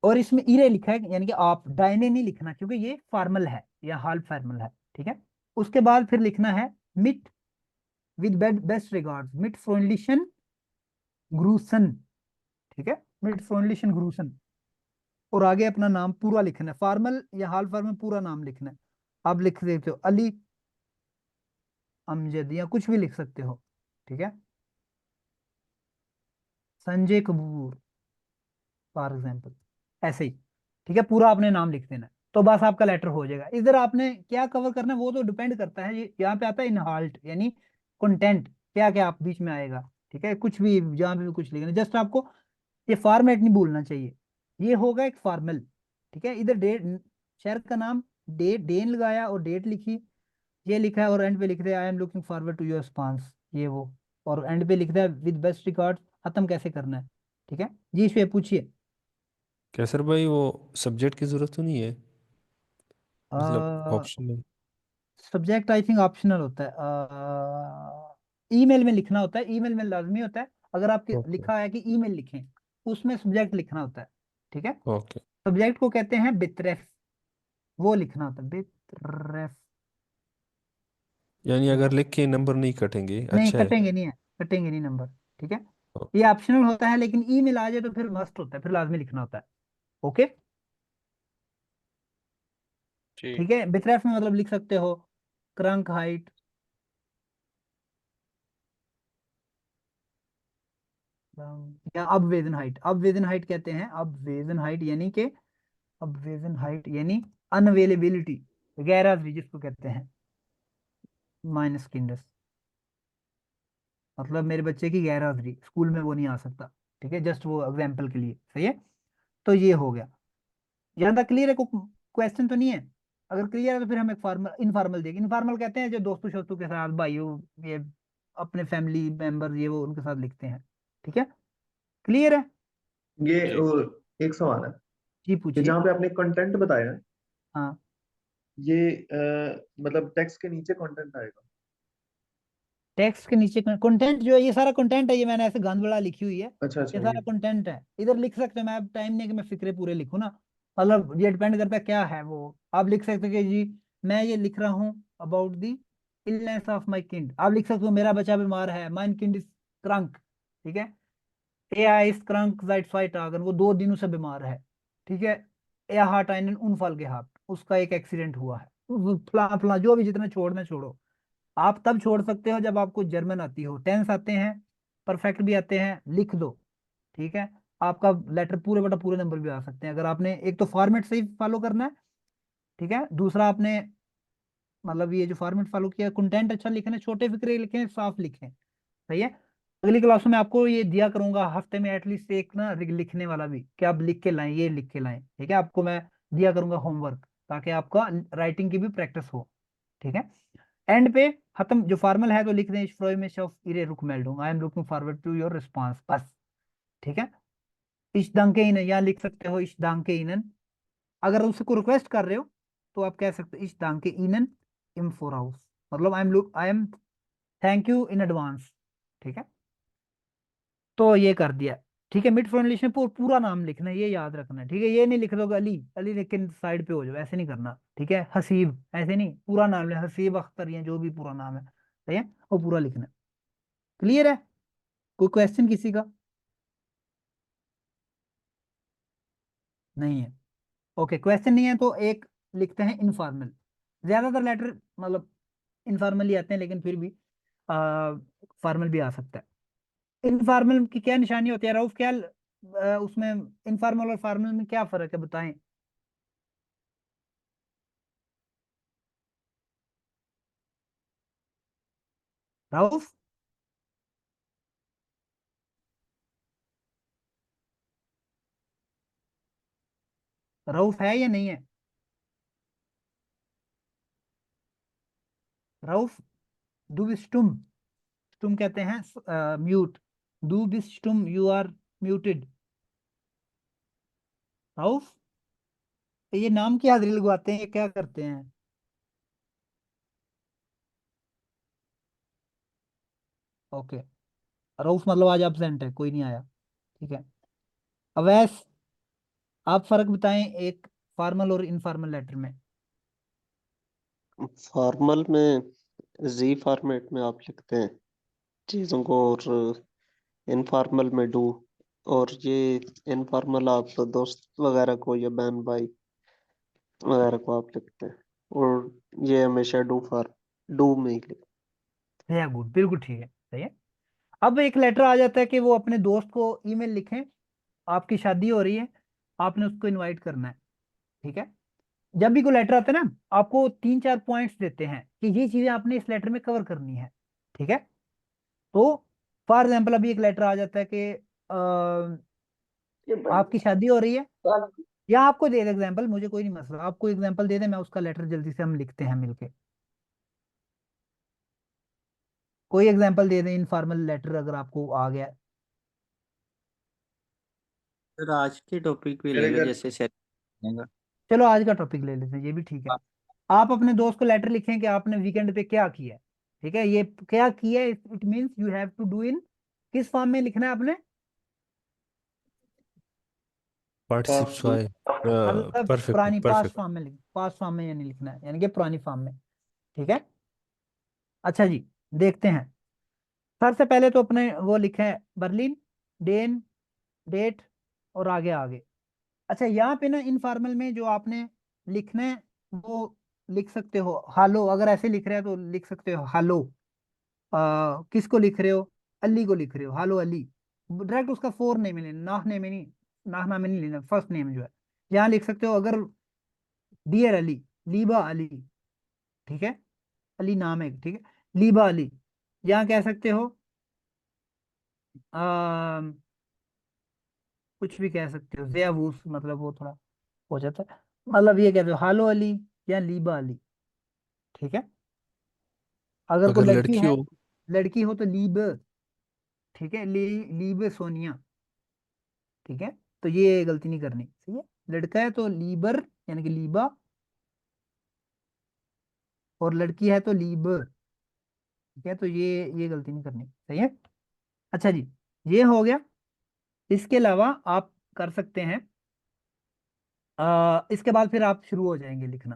Speaker 1: और इसमें इरे लिखा है, यानी कि आप डायने नहीं लिखना क्योंकि ये फॉर्मल है या हाल फॉर्मल है। ठीक है, उसके बाद फिर लिखना है मिट विद बेस्ट रिगार्ड्स मिट फ्रोनलिशन ग्रूसन। ठीक है, मिट फ्रोनलिशन ग्रूसन, और आगे अपना नाम पूरा लिखना है, फॉर्मल या हाल फॉर्मल पूरा नाम लिखना है। आप लिख देते हो अली अमजद या कुछ भी लिख सकते हो। ठीक है, संजय कपूर फॉर एग्जाम्पल, ऐसे ही। ठीक है, पूरा आपने नाम लिख देना है, तो बस आपका लेटर हो जाएगा। इधर आपने क्या कवर करना है वो तो डिपेंड करता है, ये यहाँ पे आता है इनहाल्ट यानी कंटेंट, क्या क्या आप बीच में आएगा। ठीक है, कुछ भी जहाँ पे भी कुछ लिखना, जस्ट आपको ये फॉर्मेट नहीं भूलना चाहिए। ये होगा एक फॉर्मल। ठीक है, इधर डेट, शहर का नाम, डेट डेन लगाया और डेट लिखी, ये लिखा है, और एंड पे लिख रहे हैं I am looking forward to your response, ये वो, और एंड पे लिख रहा है विद बेस्ट रिकॉर्ड। खत्म कैसे करना है? ठीक है जी, इस पे पूछिए।
Speaker 3: कैसर भाई वो सब्जेक्ट की जरूरत तो नहीं है, मतलब optional?
Speaker 1: Subject I think optional होता है, ईमेल में लिखना होता है, ईमेल में लाजमी होता है। अगर आपके
Speaker 3: ओके।
Speaker 1: लिखा है कि ईमेल लिखें उसमें सब्जेक्ट लिखना होता है, ठीक है।
Speaker 3: ओके।
Speaker 1: सब्जेक्ट को कहते हैं बितरेफ, वो लिखना होता है बितरेफ।
Speaker 3: यानी
Speaker 1: ठीक
Speaker 3: अगर
Speaker 1: है,
Speaker 3: लिख के नंबर नहीं कटेंगे,
Speaker 1: नहीं
Speaker 3: अच्छा है।
Speaker 1: कटेंगे नहीं है, कटेंगे नहीं नंबर, ठीक है।
Speaker 3: ओ,
Speaker 1: ये ऑप्शनल होता है, लेकिन ईमेल आ जाए तो फिर मस्ट होता है, फिर लाजमी लिखना होता है। ओके,
Speaker 9: ठीक।
Speaker 1: ठीक है। बितरेफ में मतलब लिख सकते हो क्रंक हाइट, या अब वेजन हाइट कहते हैं, अब वेजन हाइट यानी कि, अब वेजन हाइट यानी अनअवेलेबिलिटी, गैर हाजिरी जिसको कहते हैं, माइनस किंडस, मतलब मेरे बच्चे की गैर हाजिरी, स्कूल में वो नहीं आ सकता, ठीक है, जस्ट वो एग्जाम्पल के लिए, सही है। तो ये हो गया, यहाँ तक क्लियर है? क्वेश्चन तो नहीं है? अगर क्लियर है तो फिर हम एक फॉर्मल इनफॉर्मल देखें। इनफॉर्मल कहते हैं जो दोस्तों शोस्तों के साथ, भाइयों, ये अपने फैमिली मेंबर, ये वो उनके साथ लिखते हैं, ठीक है। क्लियर है?
Speaker 2: ये
Speaker 9: जी।
Speaker 2: एक सवाल है
Speaker 1: जी
Speaker 2: कि
Speaker 1: पूछिए।
Speaker 2: जहाँ पे आपने कंटेंट बताया है,
Speaker 1: हाँ,
Speaker 2: ये मतलब टेक्स्ट के नीचे कंटेंट आएगा?
Speaker 1: टेक्स्ट के नीचे कंटेंट जो है, ये सारा कंटेंट है, ये मैंने ऐसे गांधबड़ा लिखी हुई है,
Speaker 2: अच्छा
Speaker 1: ये
Speaker 2: अच्छा,
Speaker 1: सारा
Speaker 2: ये
Speaker 1: कंटेंट है, इधर लिख सकते हो। मैं अब टाइम नहीं है कि मैं फिक्रे पूरे लिखूं ना, मतलब ये डिपेंड करता है क्या है वो। आप लिख सकते हो कि जी मैं ये लिख रहा हूँ about the illness of my kind, आप लिख सकते हो मेरा बच्चा बीमार है, माइन किंड इज क्रंक, ठीक है। ए इज क्रंक seit 2 Tagen, वो 2 दिनों से बीमार है, ठीक है। ए हार्ट einen Unfall gehabt, उसका एक एक्सीडेंट हुआ है, वो फला फला, जो भी जितना छोड़ना छोड़ो। आप तब छोड़ सकते हो जब आपको जर्मन आती हो, टेंस आते हैं, परफेक्ट भी आते हैं, लिख दो, ठीक है। आपका लेटर पूरे बटा पूरे नंबर भी आ सकते हैं, अगर आपने एक तो फॉर्मेट सही फॉलो करना है, ठीक है। दूसरा आपने मतलब ये जो फॉर्मेट फॉलो किया, कंटेंट अच्छा लिखना है, छोटे फिक्रे लिखें, साफ लिखें, सही है। अगली क्लासों में आपको ये दिया करूंगा हफ्ते में एटलीस्ट एक ना लिखने वाला भी, कि आप लिख के लाएं, ये लिख के लाएं, ठीक है। आपको मैं दिया करूंगा होमवर्क, ताकि आपका राइटिंग की भी प्रैक्टिस हो, ठीक है। एंड पे खत्म, जो फॉर्मल है तो लिख दें, ich freue mich auf Ihre Rückmeldung, I am looking forward to your response, बस, ठीक है। ich danke Ihnen, या लिख सकते हो ich danke Ihnen। अगर उसको रिक्वेस्ट कर रहे हो तो आप कह सकते हो ich danke Ihnen im Voraus, मतलब I am thank you in advance, ठीक है। तो ये कर दिया, ठीक है। मिड फॉर्मुलेशन में पूरा नाम लिखना है, ये याद रखना है, ठीक है। ये नहीं लिख दोगे अली, अली लिख के साइड पे हो जाओ, ऐसे नहीं करना, ठीक है। हसीब ऐसे नहीं, पूरा नाम लिखना, हसीब अख्तर, या जो भी पूरा नाम है, सही है, वो पूरा लिखना है। क्लियर है? कोई क्वेश्चन किसी का? नहीं है? ओके, क्वेश्चन नहीं है तो एक लिखते हैं इनफॉर्मल। ज्यादातर लेटर मतलब इनफॉर्मल ही आते हैं, लेकिन फिर भी फॉर्मल भी आ सकता है। इनफॉर्मल की क्या निशानी होती है रऊफ, क्या उसमें इनफॉर्मल और फॉर्मल में क्या फर्क है, बताएं। रऊफ, रऊफ है या नहीं है? रऊफ, डू बी स्टुम, स्टुम कहते हैं म्यूट, डू बी स्टुम, यू आर म्यूटेड। रऊफ, ये नाम की हाजिरी लगवाते हैं, ये क्या करते हैं? ओके, रऊफ मतलब आज एब्सेंट है, कोई नहीं आया, ठीक है। अवैस, आप फर्क बताएं एक फॉर्मल और इनफॉर्मल लेटर में।
Speaker 12: फॉर्मल में जी फॉर्मेट में आप लिखते हैं चीज़ों को, और इनफॉर्मल में डू, और ये इनफॉर्मल आप दोस्त वगैरह को या बहन भाई वगैरह को आप लिखते हैं, और ये हमेशा डू में ही लिखते
Speaker 1: वेरी गुड, बिल्कुल ठीक है, सही है। अब एक लेटर आ जाता है कि वो अपने दोस्त को ईमेल लिखें, आपकी शादी हो रही है, आपने उसको इनवाइट करना है, ठीक है। जब भी कोई लेटर आता है ना, आपको 3-4 पॉइंट्स देते हैं कि ये चीजें आपने इस लेटर में कवर करनी है, ठीक है। तो फॉर एग्जाम्पल अभी एक लेटर आ जाता है कि
Speaker 4: हैं।
Speaker 1: आपकी शादी हो रही है, या आपको दे दे एग्जाम्पल, मुझे कोई नहीं मसला, आपको एग्जाम्पल दे दे, मैं उसका लेटर जल्दी से हम लिखते हैं मिलके। कोई एग्जाम्पल दे दें इनफॉर्मल लेटर अगर आपको आ गया।
Speaker 13: सर आज के टॉपिक पे ले
Speaker 2: मेरे
Speaker 13: लो,
Speaker 2: घर
Speaker 13: जैसे सेट।
Speaker 1: चलो आज का टॉपिक ले लेते हैं, ये भी ठीक है। आप अपने दोस्त को लेटर लिखें कि आपने वीकेंड पे क्या किया है, ठीक है। ये क्या किया है, it means you have to do in, किस फॉर्म में लिखना है आपने?
Speaker 3: पार्टिसिप्स वाई
Speaker 1: मतलब
Speaker 3: परफेक्ट
Speaker 1: पुरानी पास्ट
Speaker 3: परफेक्ट
Speaker 1: फॉर्म में पास्ट फॉर्म में यानी लिखना है, यानी कि पुरानी फॉर्म में। ठीक है। अच्छा जी, देखते हैं। सबसे पहले तो अपने वो लिखे हैं बर्लिन, डेन, डेट और आगे आगे। अच्छा, यहाँ पे ना इनफॉर्मल में जो आपने लिखना है वो लिख सकते हो हालो। अगर ऐसे लिख रहे हैं तो लिख सकते हो हालो। किसको लिख रहे हो? अली को लिख रहे हो, हालो अली। डायरेक्ट उसका फोर नेम लेना, नाह नेम में नहीं, नाह नाम में नहीं लेना, फर्स्ट नेम जो है यहाँ लिख सकते हो। अगर डियर अली, लीबा अली। ठीक है, अली नाम है, ठीक है, लीबा अली। यहाँ कह सकते हो आ, कुछ भी कह सकते हो, ज़ेयावूस, मतलब वो थोड़ा हो जाता है। मतलब ये कहते हो हालो अली या लीबा अली। ठीक है। अगर कोई
Speaker 3: अगर
Speaker 1: लड़की
Speaker 3: लड़की
Speaker 1: है,
Speaker 3: हो
Speaker 1: लड़की हो तो लीब। ठीक है, लीब सोनिया। ठीक है, तो ये गलती नहीं करनी, सही है। लड़का है तो लीबर यानी कि लीबा, और लड़की है तो लीबर। ठीक है, तो ये गलती नहीं करनी, सही है। अच्छा जी, ये हो गया। इसके अलावा आप कर सकते हैं, इसके बाद फिर आप शुरू हो जाएंगे लिखना।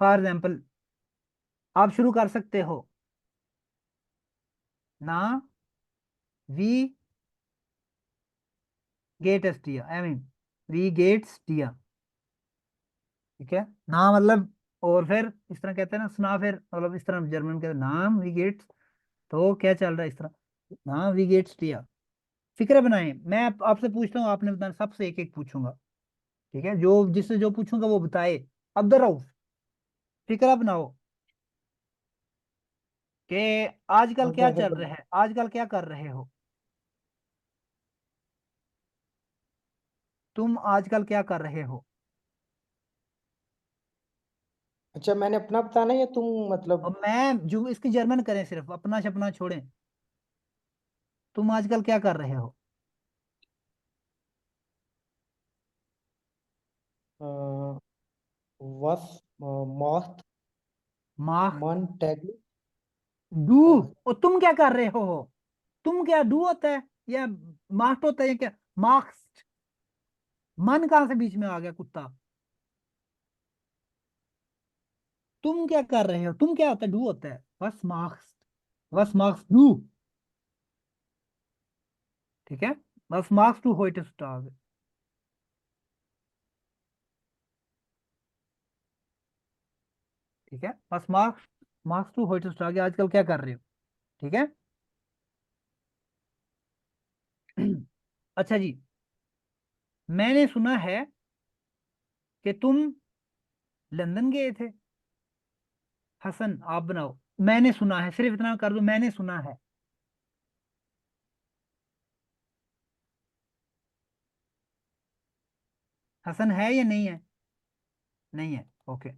Speaker 1: फॉर एग्जाम्पल, आप शुरू कर सकते हो ना, वी गेट दिया, आई मीन वी गेट्स दिया। ठीक है ना, मतलब और फिर इस तरह कहते हैं ना, सुना फिर, मतलब इस तरह जर्मन कहते हैं नाम वी गेट्स। तो क्या चल रहा है इस तरह, नाम वी गेट्स दिया। फिक्र बनाएं, मैं आपसे पूछता हूँ, आपने बताना, सबसे एक एक पूछूंगा। ठीक है, जो जिससे जो पूछूंगा वो बताए। अब्दुल रऊफ, फिक्र बनाओ कि आजकल क्या
Speaker 5: ओके सर
Speaker 1: चल रहा है, आजकल क्या कर रहे हो तुम, आजकल क्या कर रहे हो।
Speaker 5: अच्छा, मैंने अपना बताना है या तुम मतलब?
Speaker 1: और मैं जो इसकी जर्मन करें, सिर्फ अपना छपना छोड़ें। तुम आजकल क्या कर रहे हो।
Speaker 5: वस मॉस्ट
Speaker 1: मार्क,
Speaker 5: मन टैग
Speaker 1: डू। और तुम क्या कर रहे हो, तुम क्या डू होता है या मास्ट होता है या क्या, मार्क्स। मन कहां से बीच में आ गया कुत्ता। तुम क्या कर रहे हो, तुम क्या होता है, डू होता है, बस मार्क्स, बस मार्क्स डू। ठीक है, बस मार्क्स टू होइट स्टाग। ठीक है, बस मार्क्स, मार्क्स टू होइट स्टाग, आजकल क्या कर रहे हो। ठीक है। अच्छा जी, मैंने सुना है कि तुम लंदन गए थे। हसन, आप बनाओ, मैंने सुना है, सिर्फ इतना कर दो, मैंने सुना है। हसन है या नहीं है, नहीं है, ओके।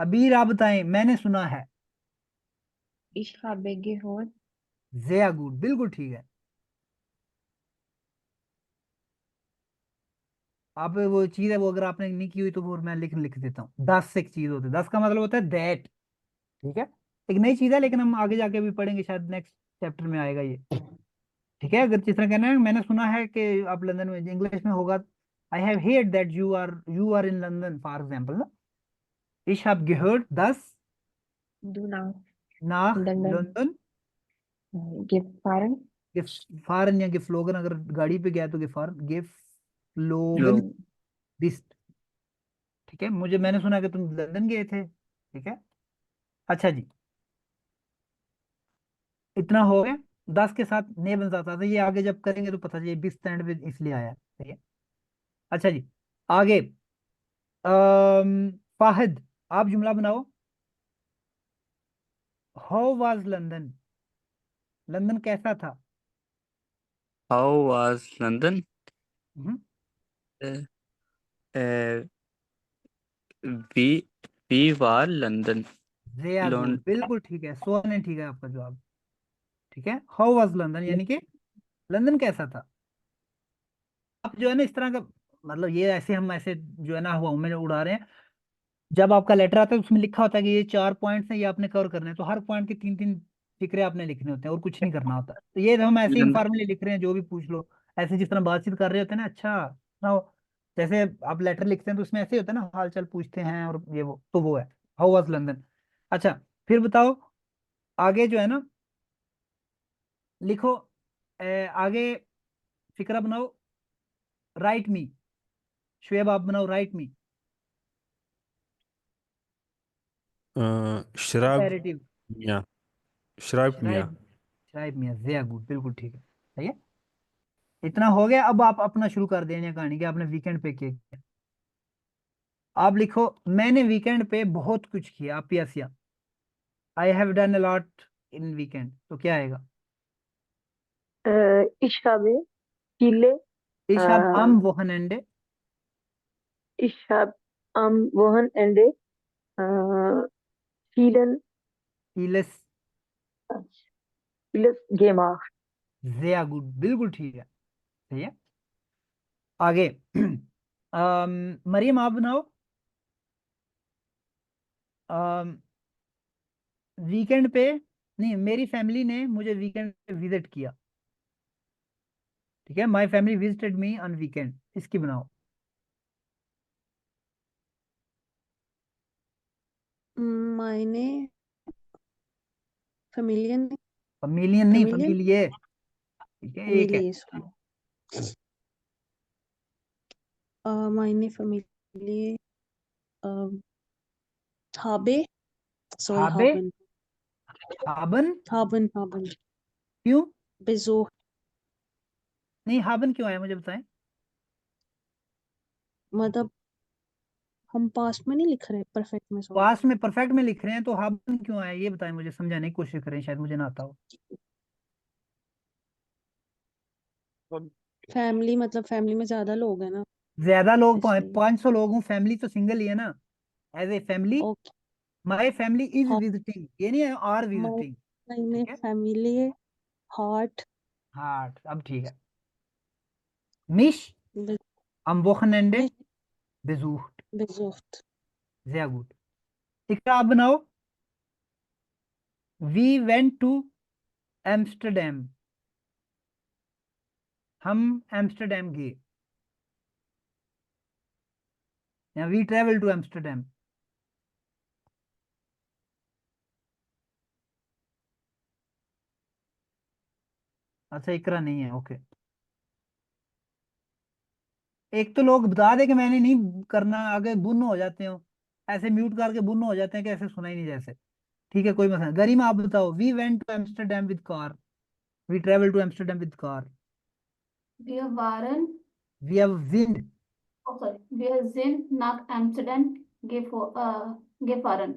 Speaker 1: अबीर आप बताएं, मैंने सुना है।
Speaker 8: Ich habe gehört,
Speaker 1: Jaya good, बिल्कुल ठीक है। आप वो चीज है, वो अगर आपने नहीं की हुई तो वो मैं लिख देता हूँ। 10 एक चीज होती है, 10 का मतलब होता है दैट। ठीक है, एक नई चीज है, लेकिन हम आगे जाके भी पढ़ेंगे, शायद नेक्स्ट चैप्टर में आएगा ये। ठीक है, अगर जिस तरह कहना है मैंने सुना है कि आप लंदन में, इंग्लिश में होगा I have heard that you are in London, for example ना। Ich habe gehört, dass
Speaker 8: du nach
Speaker 1: nach
Speaker 8: London
Speaker 1: London
Speaker 8: gefahren.
Speaker 1: gefahren या geflogen, अगर गाड़ी पे गया तो gefahren, geflogen
Speaker 8: Lo-
Speaker 1: bist। ठीक है, मैंने सुना कि तुम लंदन गए थे। ठीक है। अच्छा जी, इतना हो गया। 10 के साथ नहीं बन जाता था, ये आगे जब करेंगे तो पता चले 20 स्टैंड पे इसलिए आया है। ठीक है। अच्छा जी, आगे फाहिद, आप जुमला बनाओ। हाउ वाज लंदन, लंदन कैसा था।
Speaker 14: How was London?
Speaker 1: Hmm,
Speaker 14: Uh, uh, we we were London.
Speaker 1: जिया गुड,
Speaker 14: Lon
Speaker 1: बिल्कुल ठीक है, सोने ठीक है आपका जवाब। ठीक है, हाउ वाज लंदन यानी कि लंदन कैसा था। आप जो है ना इस तरह का, मतलब ये ऐसे हम ऐसे जो है ना हवा में उड़ा रहे हैं। जब आपका लेटर आता है उसमें लिखा होता है कि ये 4 पॉइंट्स हैं, ये आपने कवर करने हैं, तो हर पॉइंट के 3 3 फिक्रे आपने लिखने होते हैं और कुछ नहीं करना होता। तो ये हम ऐसे
Speaker 14: London
Speaker 1: इनफॉर्मली लिख रहे हैं, जो भी पूछ लो, ऐसे जिस तरह बातचीत कर रहे होते हैं ना। अच्छा, सुनाओ। जैसे आप लेटर लिखते हैं तो उसमें ऐसे ही होता है ना, हाल चाल पूछते हैं और ये वो, तो वो है हाउ वाज लंदन। अच्छा, फिर बताओ आगे जो है ना, लिखो आगे फिक्रा बनाओ, राइट मी। शुएब आप बनाओ राइट मी,
Speaker 3: शराब
Speaker 1: कंपैरेटिव।
Speaker 3: मियाँ, शराब मियाँ।
Speaker 1: शराइब, शराइब मियां, वेरी गुड, बिल्कुल ठीक है, सही है। इतना हो गया, अब आप अपना शुरू कर दें कहानी कि आपने वीकेंड पे किया। आप लिखो मैंने वीकेंड पे बहुत कुछ किया, आप पियासिया, I have done a lot in weekend, तो क्या आएगा?
Speaker 4: Ich habe viele,
Speaker 1: Ich habe
Speaker 4: äh,
Speaker 1: am Wochenende
Speaker 4: ich habe am Wochenende äh, vielen,
Speaker 1: vieles,
Speaker 4: vieles gemacht.
Speaker 1: sehr gut, बिल्कुल ठीक है, सही है। आगे मरियम आप बनाओ, वीकेंड पे, नहीं मेरी फैमिली ने मुझे वीकेंड पे विजिट किया, ठीक है, my family visited me on weekend, इसकी बनाओ।
Speaker 7: मायने फैमिलियन
Speaker 1: फैमिलियन नहीं,
Speaker 7: फैमिलियन
Speaker 1: फैमिलिये, ठीक है, एक है।
Speaker 7: फैमिलीज मायने फैमिली habe sorry
Speaker 1: हाबे, हाबन,
Speaker 7: haben
Speaker 1: क्यों?
Speaker 7: besucht
Speaker 1: नहीं हाबन क्यों आया मुझे बताएं।
Speaker 7: मतलब हम पास्ट में नहीं लिख रहे, परफेक्ट में, सॉरी।
Speaker 1: पास्ट में परफेक्ट में लिख रहे हैं तो हाबन क्यों आया, ये बताएं मुझे, समझाने की कोशिश करें, शायद मुझे ना आता हो।
Speaker 7: फैमिली मतलब फैमिली में ज्यादा लोग हैं ना,
Speaker 1: ज्यादा लोग
Speaker 7: इसलिए।
Speaker 1: 500 लोग हूँ, फैमिली तो सिंगल ही है ना, as a family,
Speaker 7: okay,
Speaker 1: my family is
Speaker 7: हाँ,
Speaker 1: विजिटिंग, ये नहीं है आर विजिटिंग,
Speaker 7: मायने
Speaker 1: ठीक है।
Speaker 7: फैमिली हार्ट
Speaker 1: हाँ अब ठीक है। मिश am Wochenende besucht,
Speaker 7: besucht
Speaker 1: sehr gut। इकरा आप बनाओ, we went to Amsterdam, हम एम्स्टरडेम गए, या वी ट्रेवल टू एम्स्टरडेम। अच्छा इकरा नहीं है, ओके। एक तो लोग बता दे कि मैंने नहीं करना, आगे बुन्न हो जाते हो, ऐसे म्यूट करके बुन्न हो जाते हैं कि ऐसे सुना ही नहीं जैसे, ठीक है कोई मसला नहीं। गरिमा आप बताओ, we went to Amsterdam with car, we travel to Amsterdam with car,
Speaker 6: Wir waren,
Speaker 1: we have went,
Speaker 6: oh sorry, wir sind nach Amsterdam gefahren.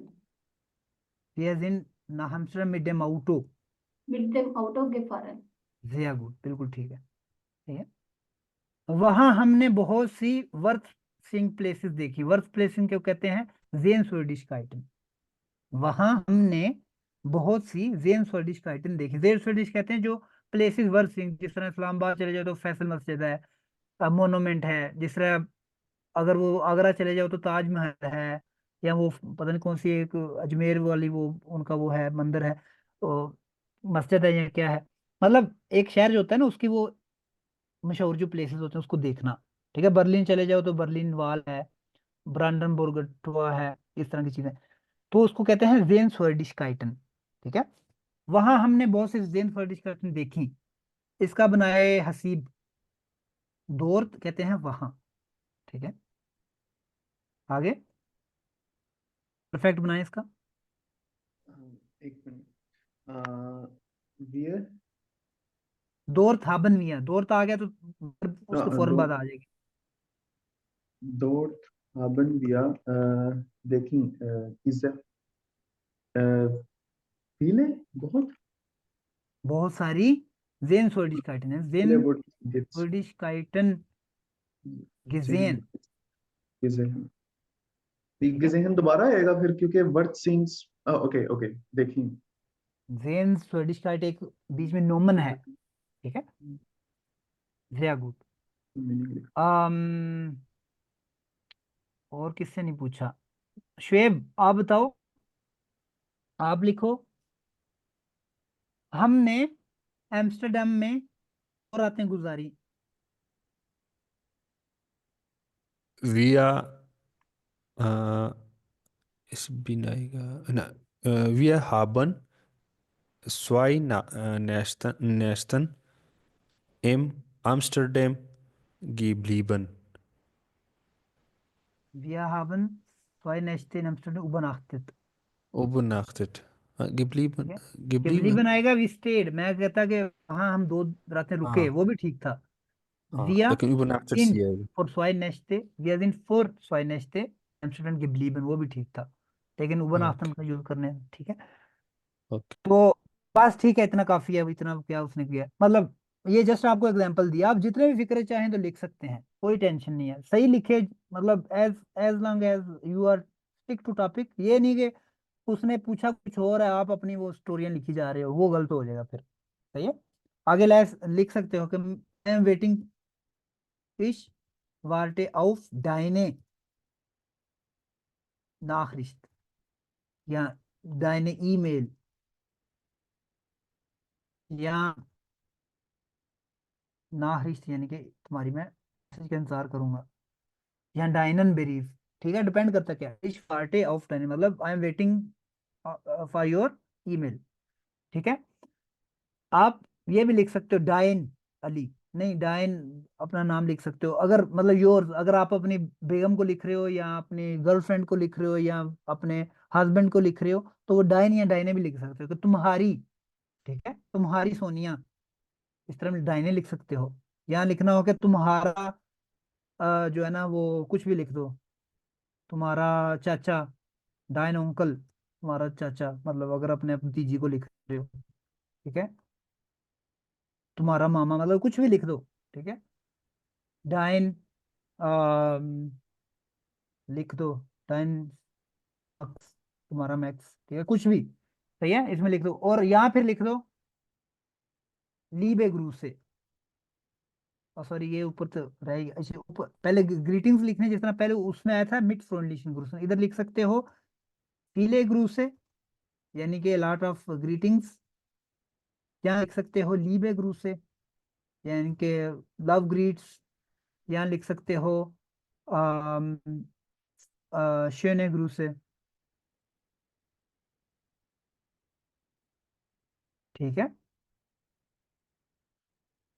Speaker 1: We have in ना Amsterdam mit dem Auto,
Speaker 6: Mit dem Auto gefahren.
Speaker 1: sehr gut, बिल्कुल ठीक है, ठीक है। वहां हमने बहुत सी worth seeing places देखी, वर्थ प्लेसिंग क्यों कहते हैं, जेन स्वीडिश काइटन, वहां हमने बहुत सी जेन स्वीडिश काइटन देखी, जेन स्वीडिश कहते हैं जो प्लेसेस वर्थ सीइंग, जिस तरह इस्लामाबाद चले जाओ तो फैसल मस्जिद है, मोनूमेंट है, जिस तरह अगर वो आगरा चले जाओ तो ताजमहल है, या वो पता नहीं कौन सी एक अजमेर वाली वो उनका वो है मंदिर है, तो मस्जिद है या क्या है, मतलब एक शहर जो होता है ना उसकी वो मशहूर जो प्लेसेस होते हैं उसको देखना, ठीक है। बर्लिन चले जाओ तो बर्लिन वाल है, ब्रांडनबुर्ग टुआ है, इस तरह की चीजें, तो उसको कहते हैं जेन स्वर्डिशकाइटन, ठीक है। वहां हमने बहुत से जेन स्वर्डिशकाइटन देखी, इसका बनाए हसीब, दोर्त कहते हैं वहां, ठीक है। आगे परफेक्ट बनाए इसका,
Speaker 2: एक मिनट, वियर,
Speaker 1: दोर्त हाबन मिया, दोर्त आ गया तो उसके फौरन बाद आ जाएगी।
Speaker 2: dort haben wir देखी diese viele बहुत
Speaker 1: बहुत सारी जेन स्वर्डिशकाइटन है,
Speaker 2: viele
Speaker 1: जेन
Speaker 2: Wort gibt's
Speaker 1: स्वर्डिशकाइटन
Speaker 2: gesehen
Speaker 1: gesehen,
Speaker 2: gesehen
Speaker 1: ठीक है।
Speaker 2: gesehen दोबारा आएगा फिर क्योंकि वर्ड सिंग्स ओके ओके देखी
Speaker 1: जेन स्वर्डिशकाइट एक बीच में नोमन है, ठीक है, वेरी गुड। um, और किससे नहीं पूछा, शुएब आप बताओ, आप लिखो, हमने एम्स्टरडेम में 4 रातें गुजारी,
Speaker 3: wir äh, ich bin wir haben zwei Nächten in Amsterdam geblieben.
Speaker 1: Wir haben 2 Nächte in Amsterdam übernachtet.
Speaker 3: Übernachtet.
Speaker 1: ठीक
Speaker 3: Geblieben.
Speaker 1: है,
Speaker 3: Geblieben.
Speaker 1: geblieben आएगा we stayed, मैं कहता कि हाँ हम 2 रातें रुके,
Speaker 3: हाँ
Speaker 1: वो भी ठीक था.
Speaker 3: हाँ,
Speaker 1: Wir
Speaker 3: लेकिन übernachtet
Speaker 1: sind
Speaker 3: hier.
Speaker 1: for 2 Nächte, wir sind for 2 Nächte Amsterdam geblieben, वो भी ठीक था, लेकिन übernachten
Speaker 3: Okay,
Speaker 1: का यूज करने हैं, ठीक है.
Speaker 3: okay.
Speaker 1: तो बस ठीक है, इतना काफी है, अब इतना क्या उसने किया, मतलब ये जस्ट आपको एग्जांपल दिया, आप जितने भी फिक्रे चाहें तो लिख सकते हैं, कोई टेंशन नहीं है, सही लिखे, मतलब as as long as you are stick to topic, ये नहीं कि उसने पूछा कुछ और है, आप अपनी वो स्टोरियां लिखी जा रहे हो, वो गलत हो जाएगा फिर. सही है, आगे लिख सकते हो कि आई एम वेटिंग फिश वार्टे ऑफ डाइने नाखरिश्त, या डाइने ईमेल, या नाहरिश्त यानी कि तुम्हारी मैं मैसेज का इंतजार करूंगा, या डाइनन बेरीज, ठीक है, डिपेंड करता क्या है, इस पार्टे ऑफ डाइने मतलब आई am waiting for your email. ठीक है, आप ये भी लिख सकते हो डाइन अली, नहीं डाइन अपना नाम लिख सकते हो, अगर मतलब योर, अगर आप अपनी बेगम को लिख रहे हो या अपनी गर्लफ्रेंड को लिख रहे हो या अपने हस्बैंड को लिख रहे हो, तो वो डाइन या डाइने भी लिख सकते हो कि तुम्हारी, ठीक है, तुम्हारी सोनिया, इस तरह डाइने लिख सकते हो. यहाँ लिखना हो कि तुम्हारा जो है ना वो कुछ भी लिख दो, तुम्हारा चाचा, डाइन अंकल, तुम्हारा चाचा, मतलब अगर अपने भतीजी को लिख रहे हो, ठीक है, तुम्हारा मामा, मतलब कुछ भी लिख दो, ठीक है, डाइन लिख दो, डाइन मैक्स, तुम्हारा मैक्स, ठीक है, कुछ भी सही है, इसमें लिख दो, और यहाँ फिर लिख दो लीबे ग्रू से, सॉरी ये ऊपर तो रहेगी, अच्छा ऊपर पहले ग्रीटिंग्स लिखने, जिस तरह पहले उसमें आया था मिट फ्रोनलिशन ग्रू से, इधर लिख सकते हो फीले ग्रू से, यानी कि लॉट ऑफ ग्रीटिंग्स, यहाँ लिख सकते हो लीबे ग्रू से, यानी कि लव ग्रीट्स, यहाँ लिख सकते हो शेने ग्रू से, ठीक है,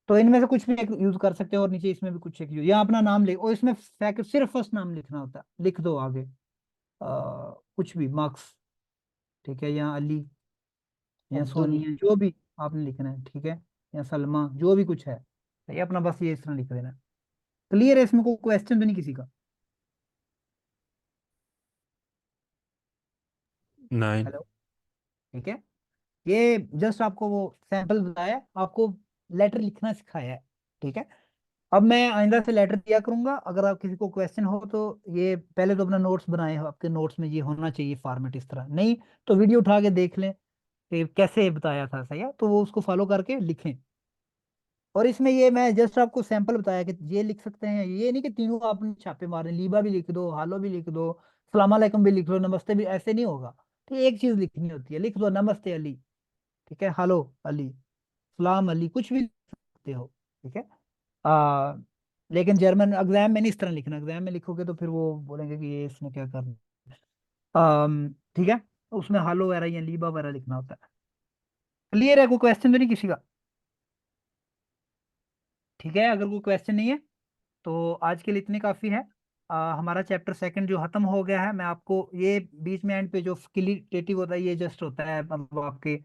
Speaker 1: तो इनमें से कुछ भी एक यूज कर सकते हो, और नीचे इसमें भी कुछ एक यूज, या अपना नाम लिख, और इसमें सिर्फ फर्स्ट नाम लिखना होता है, लिख दो आगे कुछ भी मार्क्स, ठीक है, या अली या
Speaker 5: अब्दुल।
Speaker 1: सोनिया, जो भी आपने लिखना है, ठीक है, या सलमा, जो भी कुछ है, तो ये अपना बस ये इस तरह लिख देना. क्लियर है, इसमें कोई क्वेश्चन तो नहीं किसी का?
Speaker 3: Nein.
Speaker 1: हेलो, ठीक है, ये जस्ट आपको वो सैंपल बताया, आपको लेटर लिखना सिखाया है, ठीक है. अब मैं आइंदा से लेटर दिया करूंगा, अगर आप किसी को क्वेश्चन हो तो ये पहले तो अपना नोट्स बनाए हो, आपके नोट्स में ये होना चाहिए फॉर्मेट इस तरह, नहीं तो वीडियो उठा के देख लें कि कैसे बताया था, सही है, तो वो उसको फॉलो करके लिखें. और इसमें ये मैं जस्ट आपको सैंपल बताया कि ये लिख सकते हैं, ये नहीं कि तीनों आपने छापे मारने, लीबा भी लिख दो, हालो भी लिख दो, सलाम अलैकुम भी लिख लो, नमस्ते भी, ऐसे नहीं होगा. तो एक चीज लिखनी होती है, लिख दो नमस्ते अली, ठीक है, हेलो अली, सलाम अली, कुछ भी लिख सकते हो, ठीक है. आ, लेकिन जर्मन एग्जाम में नहीं इस तरह लिखना, एग्जाम में लिखोगे तो फिर वो बोलेंगे कि ये इसने क्या करना. ठीक है, उसमें हालो वगैरह या लीबा वगैरह लिखना होता है. क्लियर है, कोई क्वेश्चन तो नहीं किसी का? ठीक है, अगर कोई क्वेश्चन नहीं है तो आज के लिए इतनी काफ़ी है. हमारा चैप्टर सेकंड जो ख़त्म हो गया है, मैं आपको ये बीच में एंड पे जो क्वालिटेटिव होता है ये जस्ट होता है, मतलब आपके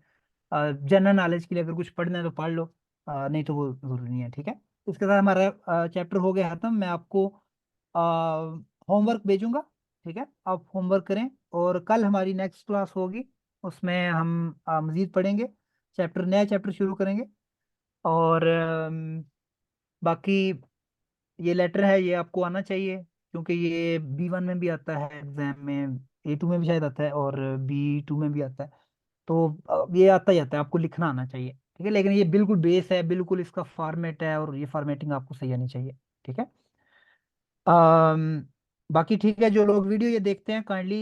Speaker 1: जनरल नॉलेज के लिए, अगर कुछ पढ़ना है तो पढ़ लो, नहीं तो वो जरूरी नहीं है, ठीक है. इसके साथ हमारा चैप्टर हो गया ख़त्म. मैं आपको होमवर्क भेजूंगा, ठीक है, आप होमवर्क करें, और कल हमारी नेक्स्ट क्लास होगी, उसमें हम मज़ीद पढ़ेंगे, नया चैप्टर शुरू करेंगे. और बाकी ये लेटर है, ये आपको आना चाहिए, क्योंकि ये B1 में भी आता है एग्जाम में, A2 में भी शायद आता है, और B2 में भी आता है, तो ये आता ही आता है, आपको लिखना आना चाहिए, ठीक है, लेकिन ये बिल्कुल बेस है, बिल्कुल इसका फॉर्मेट है, और ये फॉर्मेटिंग आपको सही आनी चाहिए, ठीक है. अम, बाकी ठीक है, जो लोग वीडियो ये देखते हैं काइंडली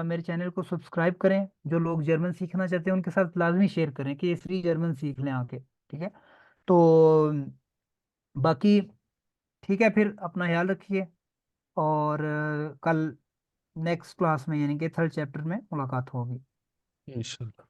Speaker 1: मेरे चैनल को सब्सक्राइब करें, जो लोग जर्मन सीखना चाहते हैं उनके साथ लाजमी शेयर करें कि ये फ्री जर्मन सीख लें आके, ठीक है. तो बाकी ठीक है, फिर अपना ख्याल रखिए. और कल नेक्स्ट क्लास में यानी कि थर्ड चैप्टर में मुलाकात होगी।
Speaker 3: इंशाल्लाह।